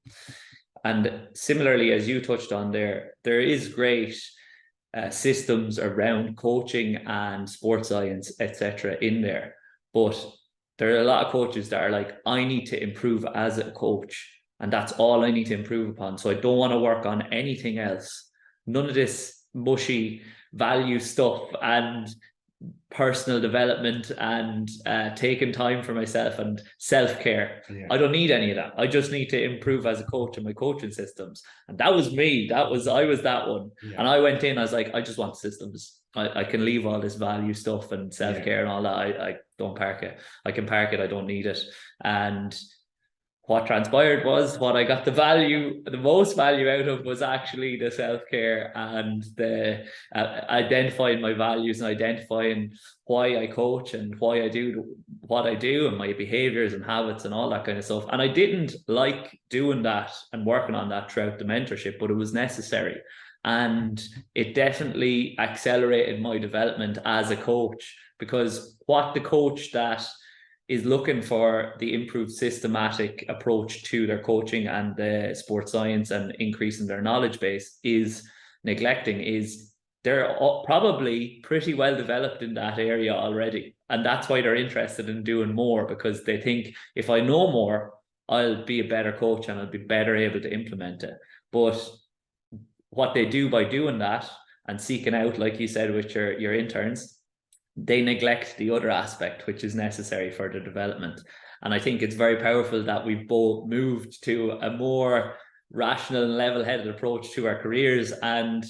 And similarly, as you touched on there is great systems around coaching and sports science, etc. in there. But there are a lot of coaches that are like, I need to improve as a coach, and that's all I need to improve upon. So I don't want to work on anything else. None of this mushy value stuff and personal development and taking time for myself and self-care. Yeah. I don't need any of that. I just need to improve as a coach and my coaching systems. And that was me. I was that one. Yeah. And I went in, I was like, I just want systems. I can leave all this value stuff and self-care and all that. I don't park it. I can park it. I don't need it. And what transpired was, what I got the most value out of was actually the self-care and the identifying my values and identifying why I coach and why I do what I do and my behaviors and habits and all that kind of stuff. And I didn't like doing that and working on that throughout the mentorship, but it was necessary. And it definitely accelerated my development as a coach, because what the coach that is looking for the improved systematic approach to their coaching and the sports science and increasing their knowledge base is neglecting is they're probably pretty well developed in that area already. And that's why they're interested in doing more, because they think, if I know more, I'll be a better coach and I'll be better able to implement it. But what they do by doing that and seeking out, like you said, with your interns, they neglect the other aspect, which is necessary for the development. And I think it's very powerful that we've both moved to a more rational and level-headed approach to our careers. And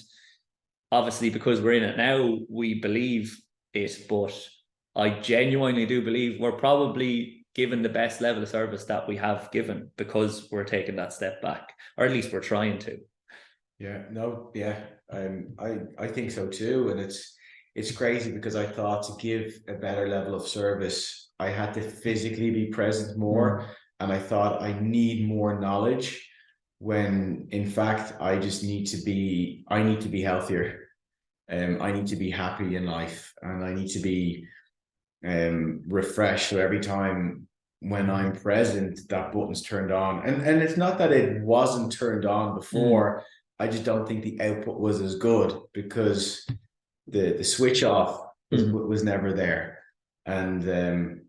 obviously, because we're in it now, we believe it, but I genuinely do believe we're probably given the best level of service that we have given, because we're taking that step back, or at least we're trying to. I think so too. And it's crazy, because I thought to give a better level of service, I had to physically be present more. And I thought I need more knowledge, when in fact, I need to be healthier. I need to be happy in life, and I need to be refreshed. So every time when I'm present, that button's turned on. And it's not that it wasn't turned on before. I just don't think the output was as good because the switch off was never there. And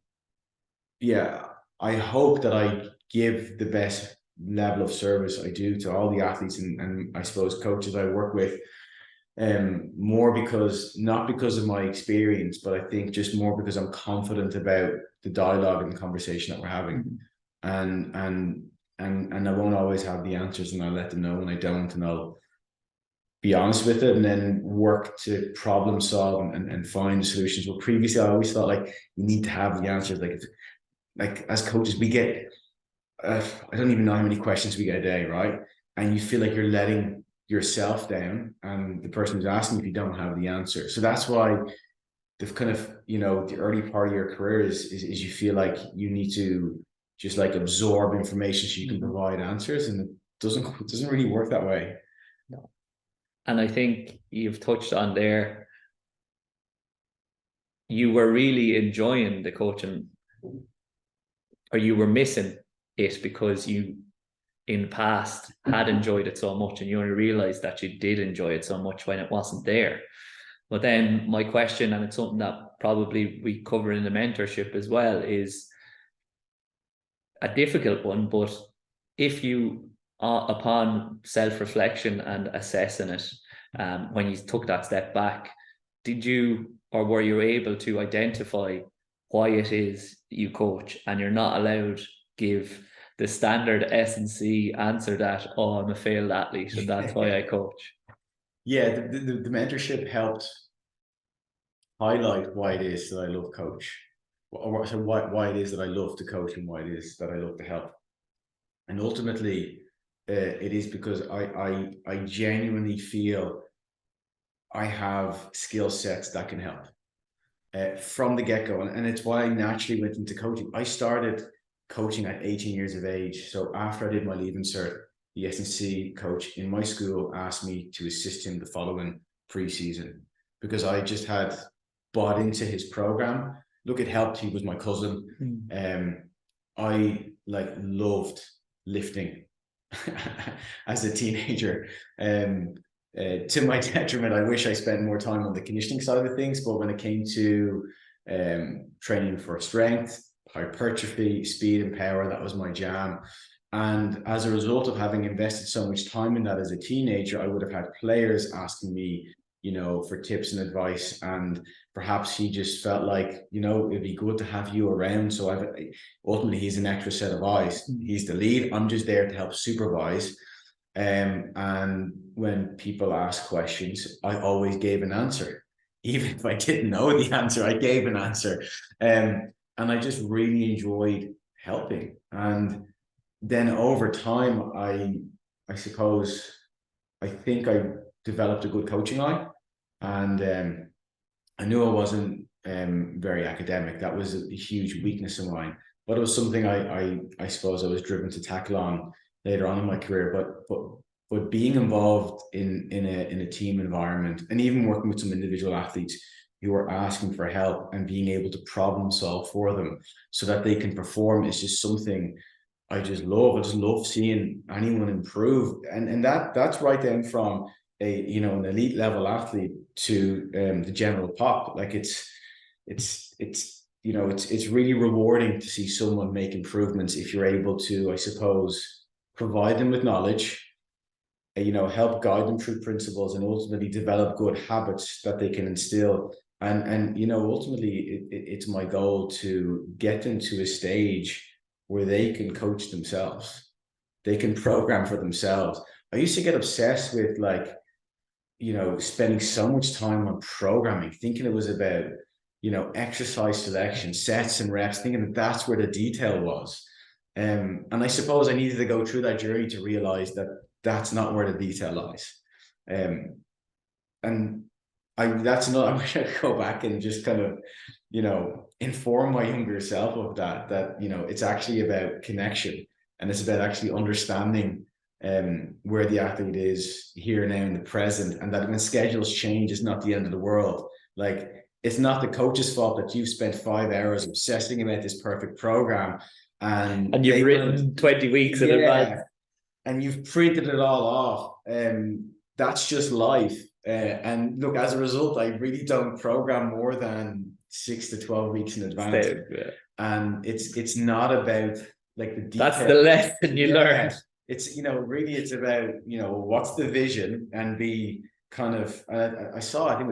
yeah, I hope that I give the best level of service I do to all the athletes and I suppose coaches I work with, more not because of my experience, but I think just more because I'm confident about the dialogue and the conversation that we're having. And I won't always have the answers, and I'll let them know when I don't, and I'll be honest with it and then work to problem solve and find solutions. But previously I always thought like you need to have the answers. Like as coaches, we get I don't even know how many questions we get a day, right? And you feel like you're letting yourself down and the person who's asking if you don't have the answer. So that's why the kind of, the early part of your career is you feel like you need to just like absorb information so you can provide answers, and it doesn't really work that way. No. And I think you've touched on there, you were really enjoying the coaching, or you were missing it because you in the past had enjoyed it so much, and you only realized that you did enjoy it so much when it wasn't there. But then my question, and it's something that probably we cover in the mentorship as well, is a difficult one, but if you upon self-reflection and assessing it, when you took that step back, did you, or were you able to identify why it is you coach, and you're not allowed to give the standard S&C answer that, oh, I'm a failed athlete and that's why I coach? Yeah, the mentorship helped highlight why it is that I love coach, or so why it is that I love to coach and why it is that I love to help. And ultimately, it is because I genuinely feel I have skill sets that can help from the get-go. And it's why I naturally went into coaching. I started coaching at 18 years of age. So after I did my Leaving Cert, the S&C coach in my school asked me to assist him the following pre-season because I just had bought into his program. Look, it helped. He was my cousin. I loved lifting as a teenager. To my detriment, I wish I spent more time on the conditioning side of things. But when it came to training for strength, hypertrophy, speed and power, that was my jam. And as a result of having invested so much time in that as a teenager, I would have had players asking me, for tips and advice. And perhaps he just felt like, it'd be good to have you around. So ultimately, he's an extra set of eyes. He's the lead. I'm just there to help supervise. And when people ask questions, I always gave an answer. Even if I didn't know the answer, I gave an answer. And I just really enjoyed helping. And then over time, I suppose, I think I developed a good coaching eye. And I knew I wasn't very academic. That was a huge weakness of mine. But it was something I suppose I was driven to tackle on later on in my career. But being involved in a team environment, and even working with some individual athletes who are asking for help and being able to problem solve for them so that they can perform, is just something I just love. I just love seeing anyone improve, and that's right down from an elite level athlete to the general pop. Like it's really rewarding to see someone make improvements if you're able to, I suppose, provide them with knowledge, help guide them through principles, and ultimately develop good habits that they can instill. And ultimately it's my goal to get them to a stage where they can coach themselves. They can program for themselves. I used to get obsessed with spending so much time on programming, thinking it was about, exercise selection, sets and reps, thinking that that's where the detail was. And I suppose I needed to go through that journey to realize that that's not where the detail lies. And that's another, I wish I could go back and just kind of, inform my younger self of that it's actually about connection, and it's about actually understanding where the athlete is here now in the present, and that when schedules change, it's not the end of the world. Like it's not the coach's fault that you've spent 5 hours obsessing about this perfect program and you've written 20 weeks in advance, and you've printed it all off. That's just life. And look, as a result, I really don't program more than 6 to 12 weeks in advance. And it's not about like the detail. That's the lesson you learned. It's, really it's about, what's the vision, and be kind of, I saw, I think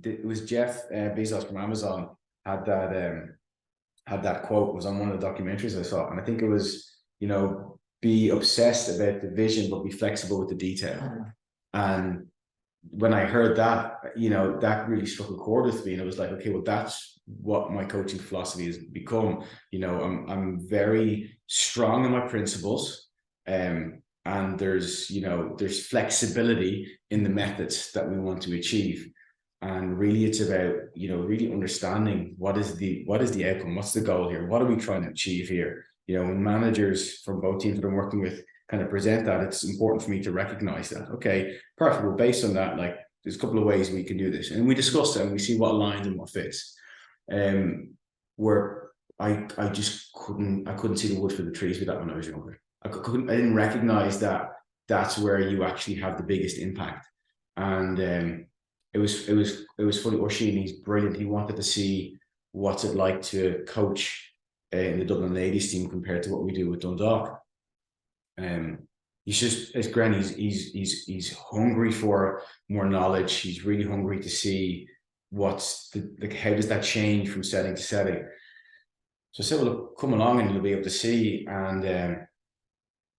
it was Jeff Bezos from Amazon had that quote. It was on one of the documentaries I saw. And I think it was, be obsessed about the vision, but be flexible with the detail. And when I heard that, that really struck a chord with me. And it was like, okay, well, that's what my coaching philosophy has become. I'm very strong in my principles. And there's flexibility in the methods that we want to achieve. And really it's about, really understanding what is the outcome, what's the goal here, what are we trying to achieve here? When managers from both teams that I'm working with kind of present that, it's important for me to recognize that. Okay, perfect. Well, based on that, like, there's a couple of ways we can do this, and we discuss them. We see what aligns and what fits. Where I couldn't see the wood for the trees with that when I was younger. I didn't recognize that that's where you actually have the biggest impact. And it was funny. Oisin, he's brilliant. He wanted to see what's it like to coach in the Dublin Ladies team compared to what we do with Dundalk. He's just, as Gren, he's hungry for more knowledge. He's really hungry to see how does that change from setting to setting. So I said, well, look, come along and you'll be able to see. And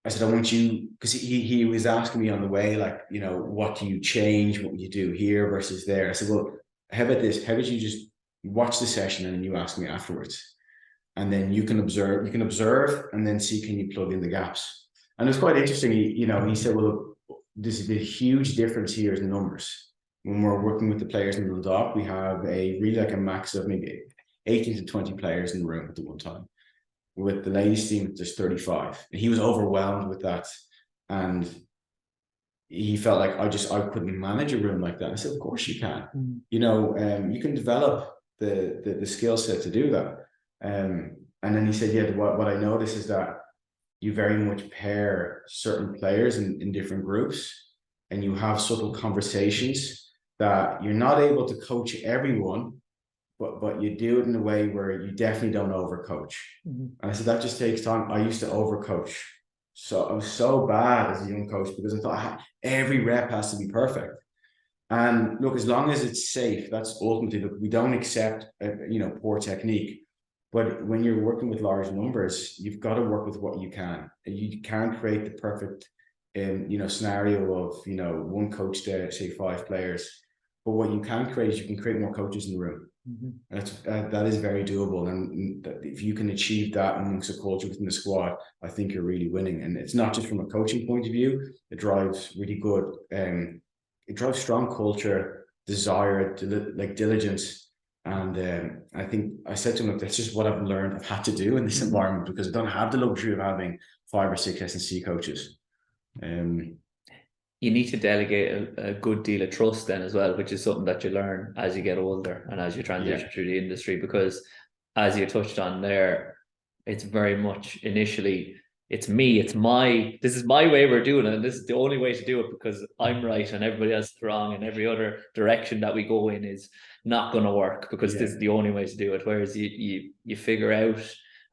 I said, I want you, because he was asking me on the way, like, what do you change? What would you do here versus there? I said, well, how about this? How about you just watch the session and then you ask me afterwards? And then you can observe and then see, can you plug in the gaps? And it's quite interesting. He said, well, look, there's a huge difference here in numbers. When we're working with the players in Dundalk, we have a max of maybe 18 to 20 players in the room at the one time. With the ladies team, there's 35. And he was overwhelmed with that. And he felt like I couldn't manage a room like that. I said, of course you can. You can develop the skill set to do that. And then he said, yeah, what I noticed is that you very much pair certain players in different groups, and you have subtle conversations that you're not able to coach everyone, but you do it in a way where you definitely don't overcoach. And I said, that just takes time. I used to overcoach. So I was so bad as a young coach because I thought every rep has to be perfect. And look, as long as it's safe, that's ultimately, look, we don't accept, poor technique. But when you're working with large numbers, you've got to work with what you can. You can't create the perfect, scenario of, one coach to say 5 players. But what you can create is you can create more coaches in the room. That is very doable. And if you can achieve that amongst a culture within the squad, I think you're really winning. And it's not just from a coaching point of view. It drives really good. It drives strong culture, desire, diligence. And I think I said to him, that's just what I've learned I've had to do in this environment, because I don't have the luxury of having 5 or 6 S&C coaches. You need to delegate a good deal of trust then as well, which is something that you learn as you get older and as you transition through the industry, because as you touched on there, it's very much initially, it's me, this is my way we're doing it, and this is the only way to do it because I'm right and everybody else is wrong, and every other direction that we go in is not going to work because this is the only way to do it. Whereas you figure out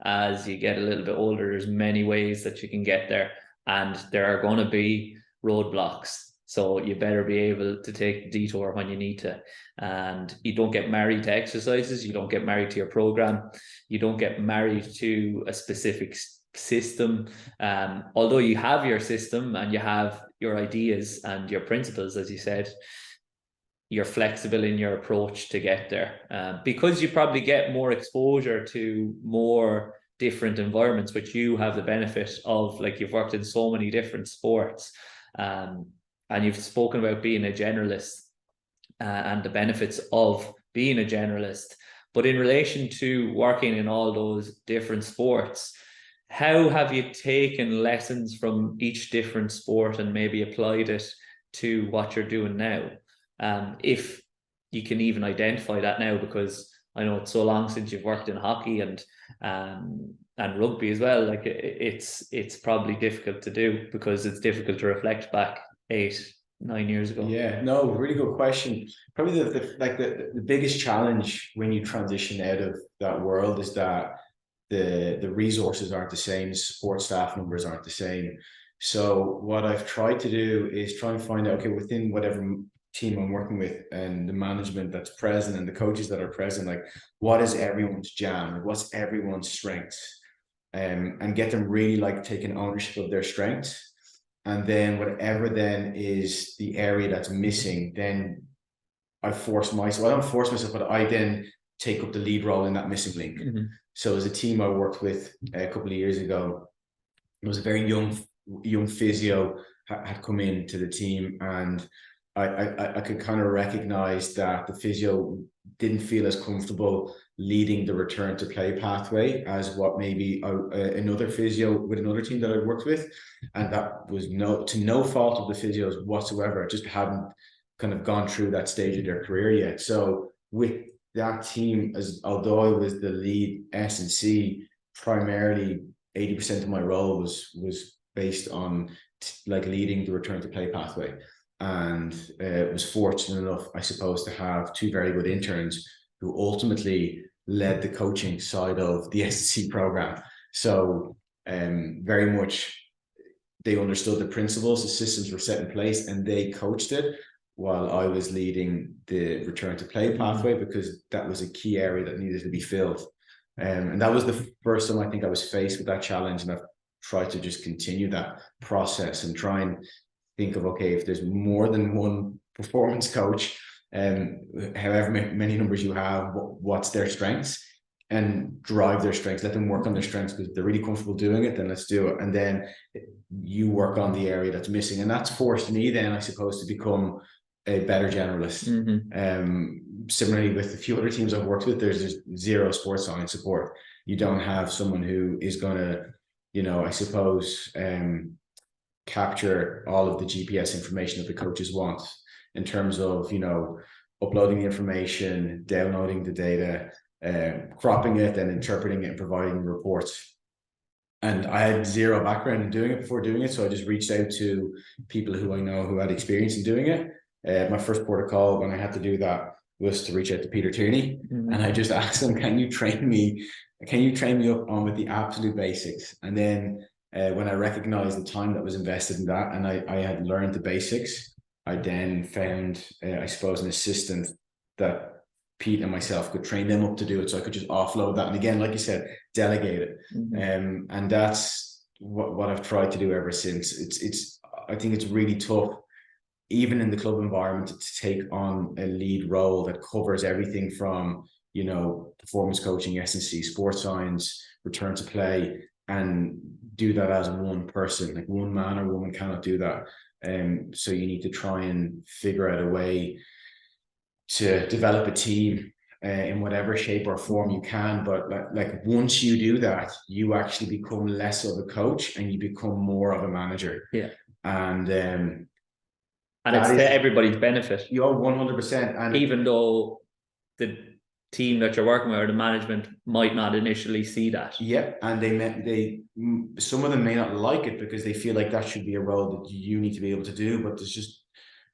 as you get a little bit older, there's many ways that you can get there, and there are going to be roadblocks. So you better be able to take the detour when you need to. And you don't get married to exercises. You don't get married to your program. You don't get married to a specific system. Although you have your system and you have your ideas and your principles, as you said, you're flexible in your approach to get there, because you probably get more exposure to more different environments, which you have the benefit of. Like, you've worked in so many different sports, and you've spoken about being a generalist and the benefits of being a generalist. But in relation to working in all those different sports, how have you taken lessons from each different sport and maybe applied it to what you're doing now? If you can even identify that now, because I know it's so long since you've worked in hockey and rugby as well. Like it's probably difficult to do, because it's difficult to reflect back 8-9 years ago. Yeah, no, really good question. Probably the biggest challenge when you transition out of that world is that the resources aren't the same, the support staff numbers aren't the same. So what I've tried to do is try and find out, okay, within whatever team I'm working with and the management that's present and the coaches that are present, like what is everyone's jam? Like, what's everyone's strengths? And get them really like taking ownership of their strengths. And then whatever then is the area that's missing, then I force myself, I don't force myself, but I then take up the lead role in that missing link. Mm-hmm. So as a team I worked with a couple of years ago, it was a very young physio had come into the team, and I could kind of recognize that the physio didn't feel as comfortable leading the return to play pathway as what maybe another physio with another team that I worked with, and that was to no fault of the physios whatsoever. I just hadn't kind of gone through that stage of their career yet. So with that team, as although I was the lead S&C, primarily 80% of my role was based on like leading the return to play pathway. And was fortunate enough, I suppose, to have two very good interns who ultimately led the coaching side of the S&C program. So very much they understood the principles, the systems were set in place, and they coached it while I was leading the return to play pathway, because that was a key area that needed to be filled. And that was the first time I think I was faced with that challenge, and I've tried to just continue that process and try and think of, okay, if there's more than one performance coach, however many numbers you have, what's their strengths, and drive their strengths, let them work on their strengths, because if they're really comfortable doing it, then let's do it. And then you work on the area that's missing. And that's forced me then, I suppose, to become a better generalist. Similarly with a few other teams I've worked with, there's just zero sports science support. You don't have someone who is going to, I suppose, capture all of the GPS information that the coaches want in terms of, uploading the information, downloading the data, cropping it and interpreting it and providing reports. And I had zero background in doing it before doing it. So I just reached out to people who I know who had experience in doing it. My first port of call when I had to do that was to reach out to Peter Tierney. And I just asked him, can you train me up on with the absolute basics? And then when I recognized the time that was invested in that, and I had learned the basics, I then found, I suppose, an assistant that Pete and myself could train them up to do it. So I could just offload that. And again, like you said, delegate it. And that's what I've tried to do ever since. I think it's really tough, even in the club environment, to take on a lead role that covers everything from, performance coaching, S&C, sports science, return to play, and do that as one person. Like one man or woman cannot do that. So you need to try and figure out a way to develop a team in whatever shape or form you can. But like once you do that, you actually become less of a coach and you become more of a manager. Yeah. And it's to everybody's benefit. You're 100%. And even though the team that you're working with or the management might not initially see that. Yeah, and some of them may not like it because they feel like that should be a role that you need to be able to do. But there's just,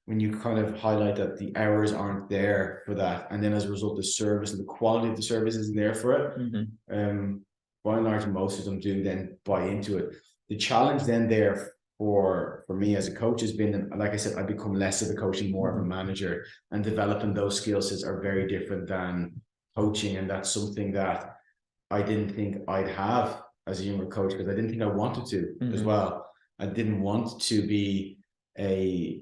when you kind of highlight that the hours aren't there for that, and then as a result, the service and the quality of the service isn't there for it. By and large, most of them do then buy into it. The challenge then there for me as a coach has been, like I said, I become less of a coach and more of a manager, and developing those skill sets are very different than coaching. And that's something that I didn't think I'd have as a younger coach, because I didn't think I wanted to as well. I didn't want to be a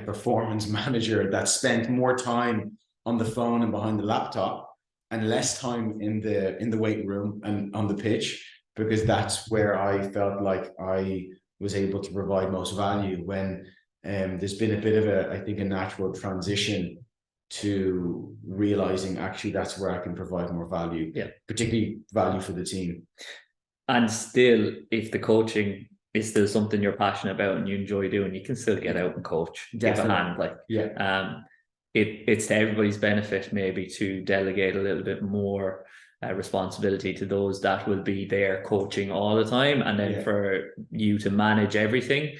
performance manager that spent more time on the phone and behind the laptop and less time in the weight room and on the pitch, because that's where I felt like I was able to provide most value. When there's been a bit of I think a natural transition to realizing actually that's where I can provide more value, particularly value for the team. And still, if the coaching is still something you're passionate about and you enjoy doing, you can still get out and coach. Definitely. Give a hand, it's to everybody's benefit maybe to delegate a little bit more responsibility to those that will be there coaching all the time, and then for you to manage everything.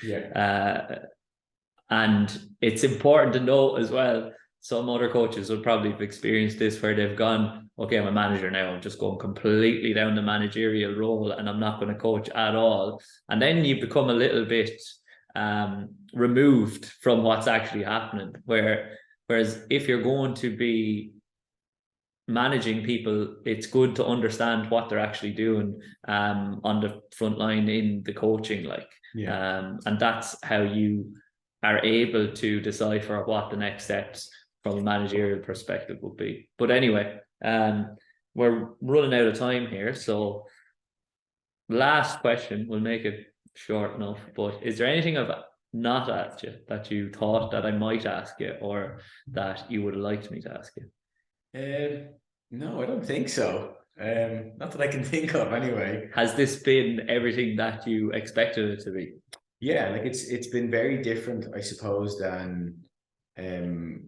And it's important to note as well, some other coaches will probably have experienced this where they've gone, okay, I'm a manager now, I'm just going completely down the managerial role and I'm not going to coach at all. And then you become a little bit removed from what's actually happening. Whereas if you're going to be managing people, it's good to understand what they're actually doing on the front line in the coaching, and that's how you are able to decipher what the next steps from a managerial perspective would be. But anyway, we're running out of time here, so last question, we'll make it short enough, but is there anything I've not asked you that you thought that I might ask you, or that you would have liked me to ask you? No, I don't think so. Not that I can think of anyway. Has this been everything that you expected it to be? Yeah, like it's been very different, I suppose, than any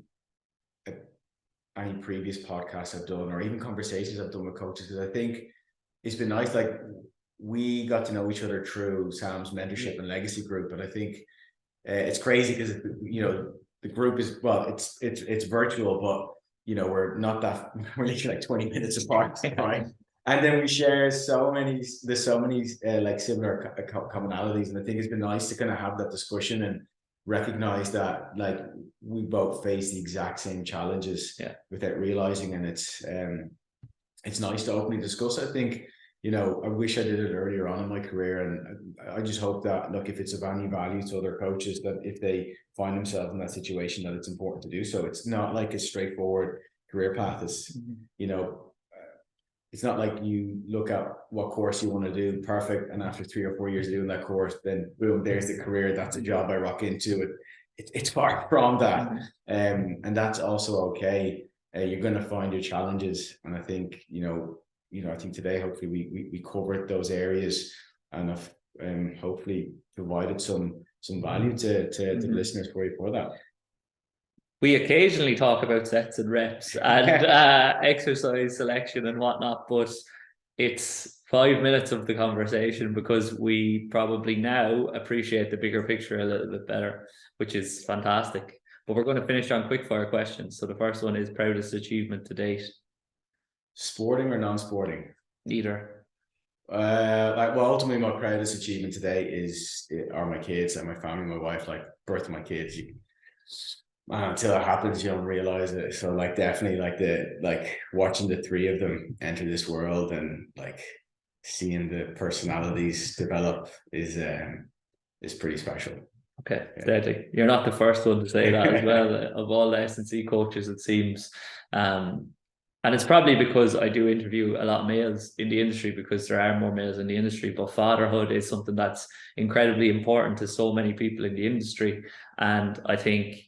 previous podcasts I've done, or even conversations I've done with coaches, because I think it's been nice. Like, we got to know each other through Sam's mentorship and legacy group, and I think it's crazy because the group is, well, it's virtual, but we're not that, we're literally like 20 minutes apart, right? And then we share there's so many like similar commonalities, and I think it's been nice to kind of have that discussion and recognize that, like, we both face the exact same challenges without realizing, and it's nice to openly discuss. I think, I wish I did it earlier on in my career, and I just hope that, look, if it's of any value to other coaches, that if they find themselves in that situation, that it's important to do so. It's not like a straightforward career path. It's, it's not like you look at what course you want to do, perfect, and after 3 or 4 years of doing that course, then boom, there's the career, that's a job I rock into. It's far from that, and that's also okay. You're going to find your challenges, and I think I think today, hopefully, we covered those areas, and have hopefully provided some value to the listeners for that. We occasionally talk about sets and reps and exercise selection and whatnot, but it's 5 minutes of the conversation because we probably now appreciate the bigger picture a little bit better, which is fantastic. But we're going to finish on quickfire questions. So the first one is proudest achievement to date. Sporting or non-sporting? Neither. Ultimately, my proudest achievement today are my kids and my family, my wife. Like, birth of my kids, until it happens, you don't realize it. So, like, definitely, like watching the 3 of them enter this world, and like seeing the personalities develop is pretty special. Okay, steady. You're not the first one to say that as well. Of all the S&C coaches, it seems. And it's probably because I do interview a lot of males in the industry, because there are more males in the industry, but fatherhood is something that's incredibly important to so many people in the industry. And I think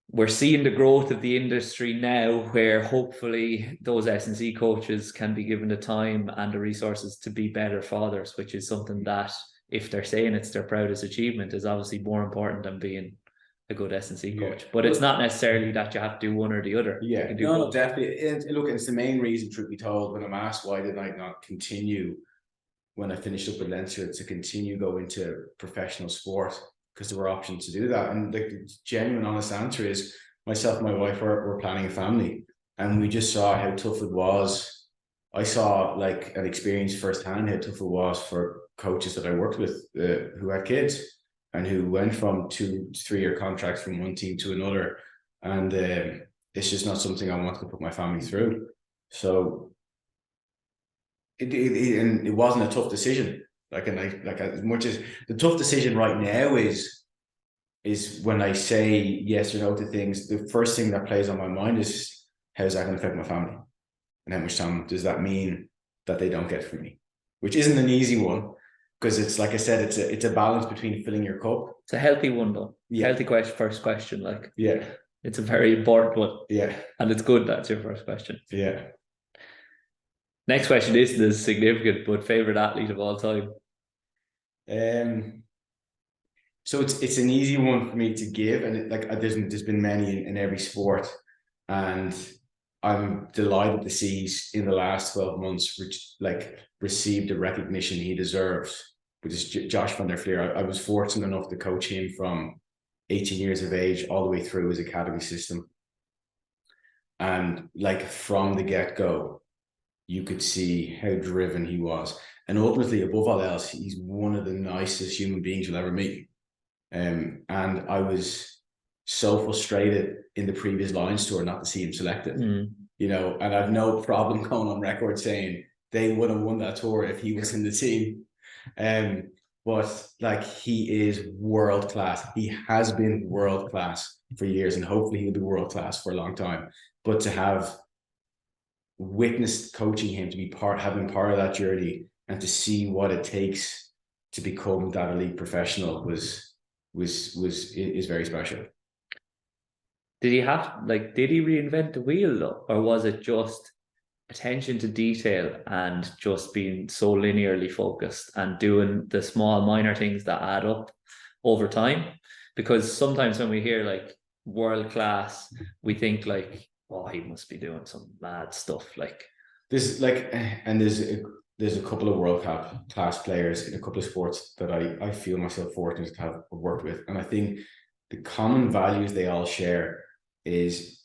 we're seeing the growth of the industry now, where hopefully those S&C coaches can be given the time and the resources to be better fathers, which is something that, if they're saying it's their proudest achievement, is obviously more important than being a good S&C coach. But it's not necessarily that you have to do one or the other. Yeah, no, definitely. Look, it's the main reason, truth be told, when I'm asked why did I not continue when I finished up with Leinster, to continue go into professional sport, because there were options to do that. And the genuine, honest answer is, myself and my wife were planning a family, and we just saw how tough it was. I saw, like, an experience firsthand how tough it was for coaches that I worked with who had kids, and who went from 2 to 3 year contracts from one team to another. And it's just not something I wanted to put my family through. So it wasn't a tough decision. Like as much as the tough decision right now is when I say yes or no to things, the first thing that plays on my mind is, how's that going to affect my family? And how much time does that mean that they don't get from me? Which isn't an easy one, because it's, like I said, it's a balance between filling your cup. It's a healthy one, though. Yeah. Healthy first question. Like, yeah, it's a very important one. Yeah. And it's good that's your first question. Yeah. Next question isn't as significant, but favorite athlete of all time? So it's an easy one for me to give, and there's been many in every sport, and I'm delighted to see he's in the last 12 months received the recognition he deserves, which is Josh van der Fleer. I was fortunate enough to coach him from 18 years of age all the way through his academy system, and from the get-go you could see how driven he was, and ultimately, above all else, he's one of the nicest human beings you'll ever meet. And I was so frustrated in the previous Lions tour not to see him selected, and I've no problem going on record saying they would have won that tour if he was in the team. But he is world class. He has been world class for years, and hopefully he'll be world class for a long time. But to have witnessed coaching him, to be having part of that journey, and to see what it takes to become that elite professional is very special. Did he reinvent the wheel though, or was it just attention to detail and just being so linearly focused and doing the small minor things that add up over time? Because sometimes when we hear world class, we think oh, he must be doing some mad stuff. There's a couple of world class players in a couple of sports that I feel myself fortunate to have worked with, and I think the common values they all share is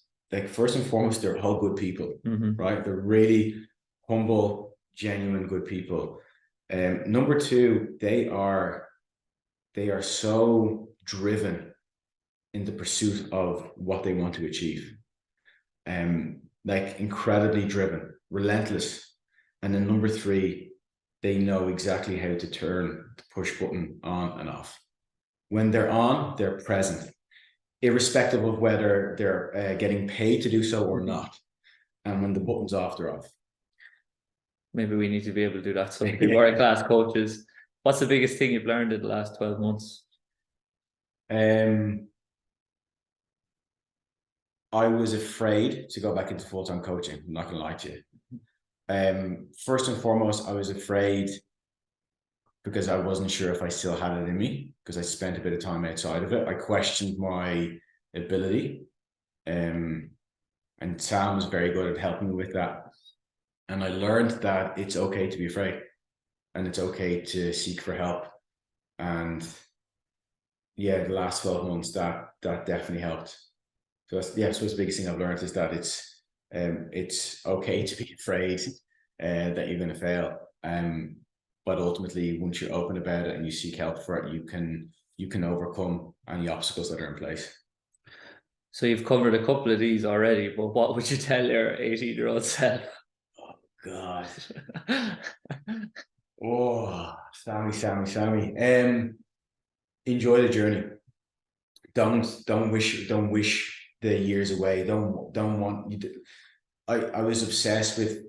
first and foremost, they're all good people, right? They're really humble, genuine, good people. Number two, they are so driven in the pursuit of what they want to achieve. Incredibly driven, relentless. And then number three, they know exactly how to turn the push button on and off. When they're on, they're present, irrespective of whether they're getting paid to do so or not. And when the button's off, they're off. Maybe we need to be able to do that. So world-class coaches. What's the biggest thing you've learned in the last 12 months? I was afraid to go back into full-time coaching. I'm not going to lie to you. First and foremost, I was afraid because I wasn't sure if I still had it in me, because I spent a bit of time outside of it. I questioned my ability, and Sam was very good at helping me with that. And I learned that it's okay to be afraid, and it's okay to seek for help. And the last 12 months, that definitely helped. So that's the biggest thing I've learned is that it's okay to be afraid that you're going to fail. But ultimately, once you're open about it and you seek help for it, you can overcome any obstacles that are in place. So you've covered a couple of these already, but what would you tell your 18-year-old self? Oh God. Oh, Sami. Enjoy the journey. Don't wish the years away. Don't want you to. I was obsessed with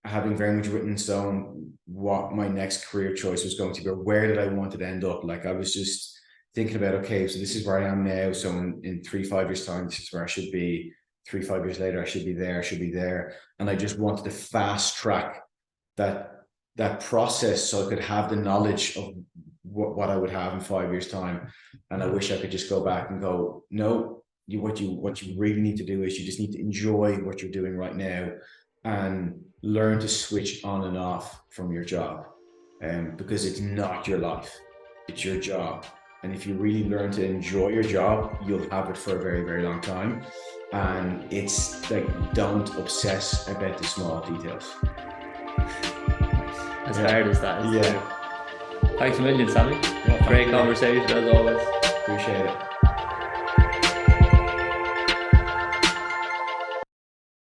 having very much written in stone what my next career choice was going to be, or where did I want it to end up. I was just thinking about, okay, so this is where I am now. So in 3-5 years time, this is where I should be. 3-5 years later, I should be there. And I just wanted to fast track that process so I could have the knowledge of what I would have in 5 years time. And I wish I could just go back and go, no, what you really need to do is you just need to enjoy what you're doing right now and learn to switch on and off from your job, because it's not your life, it's your job. And if you really learn to enjoy your job, you'll have it for a very, very long time. And it's don't obsess about the small details. As hard as that is. Yeah. Thanks a million, Sami. Great conversation as always. Appreciate it.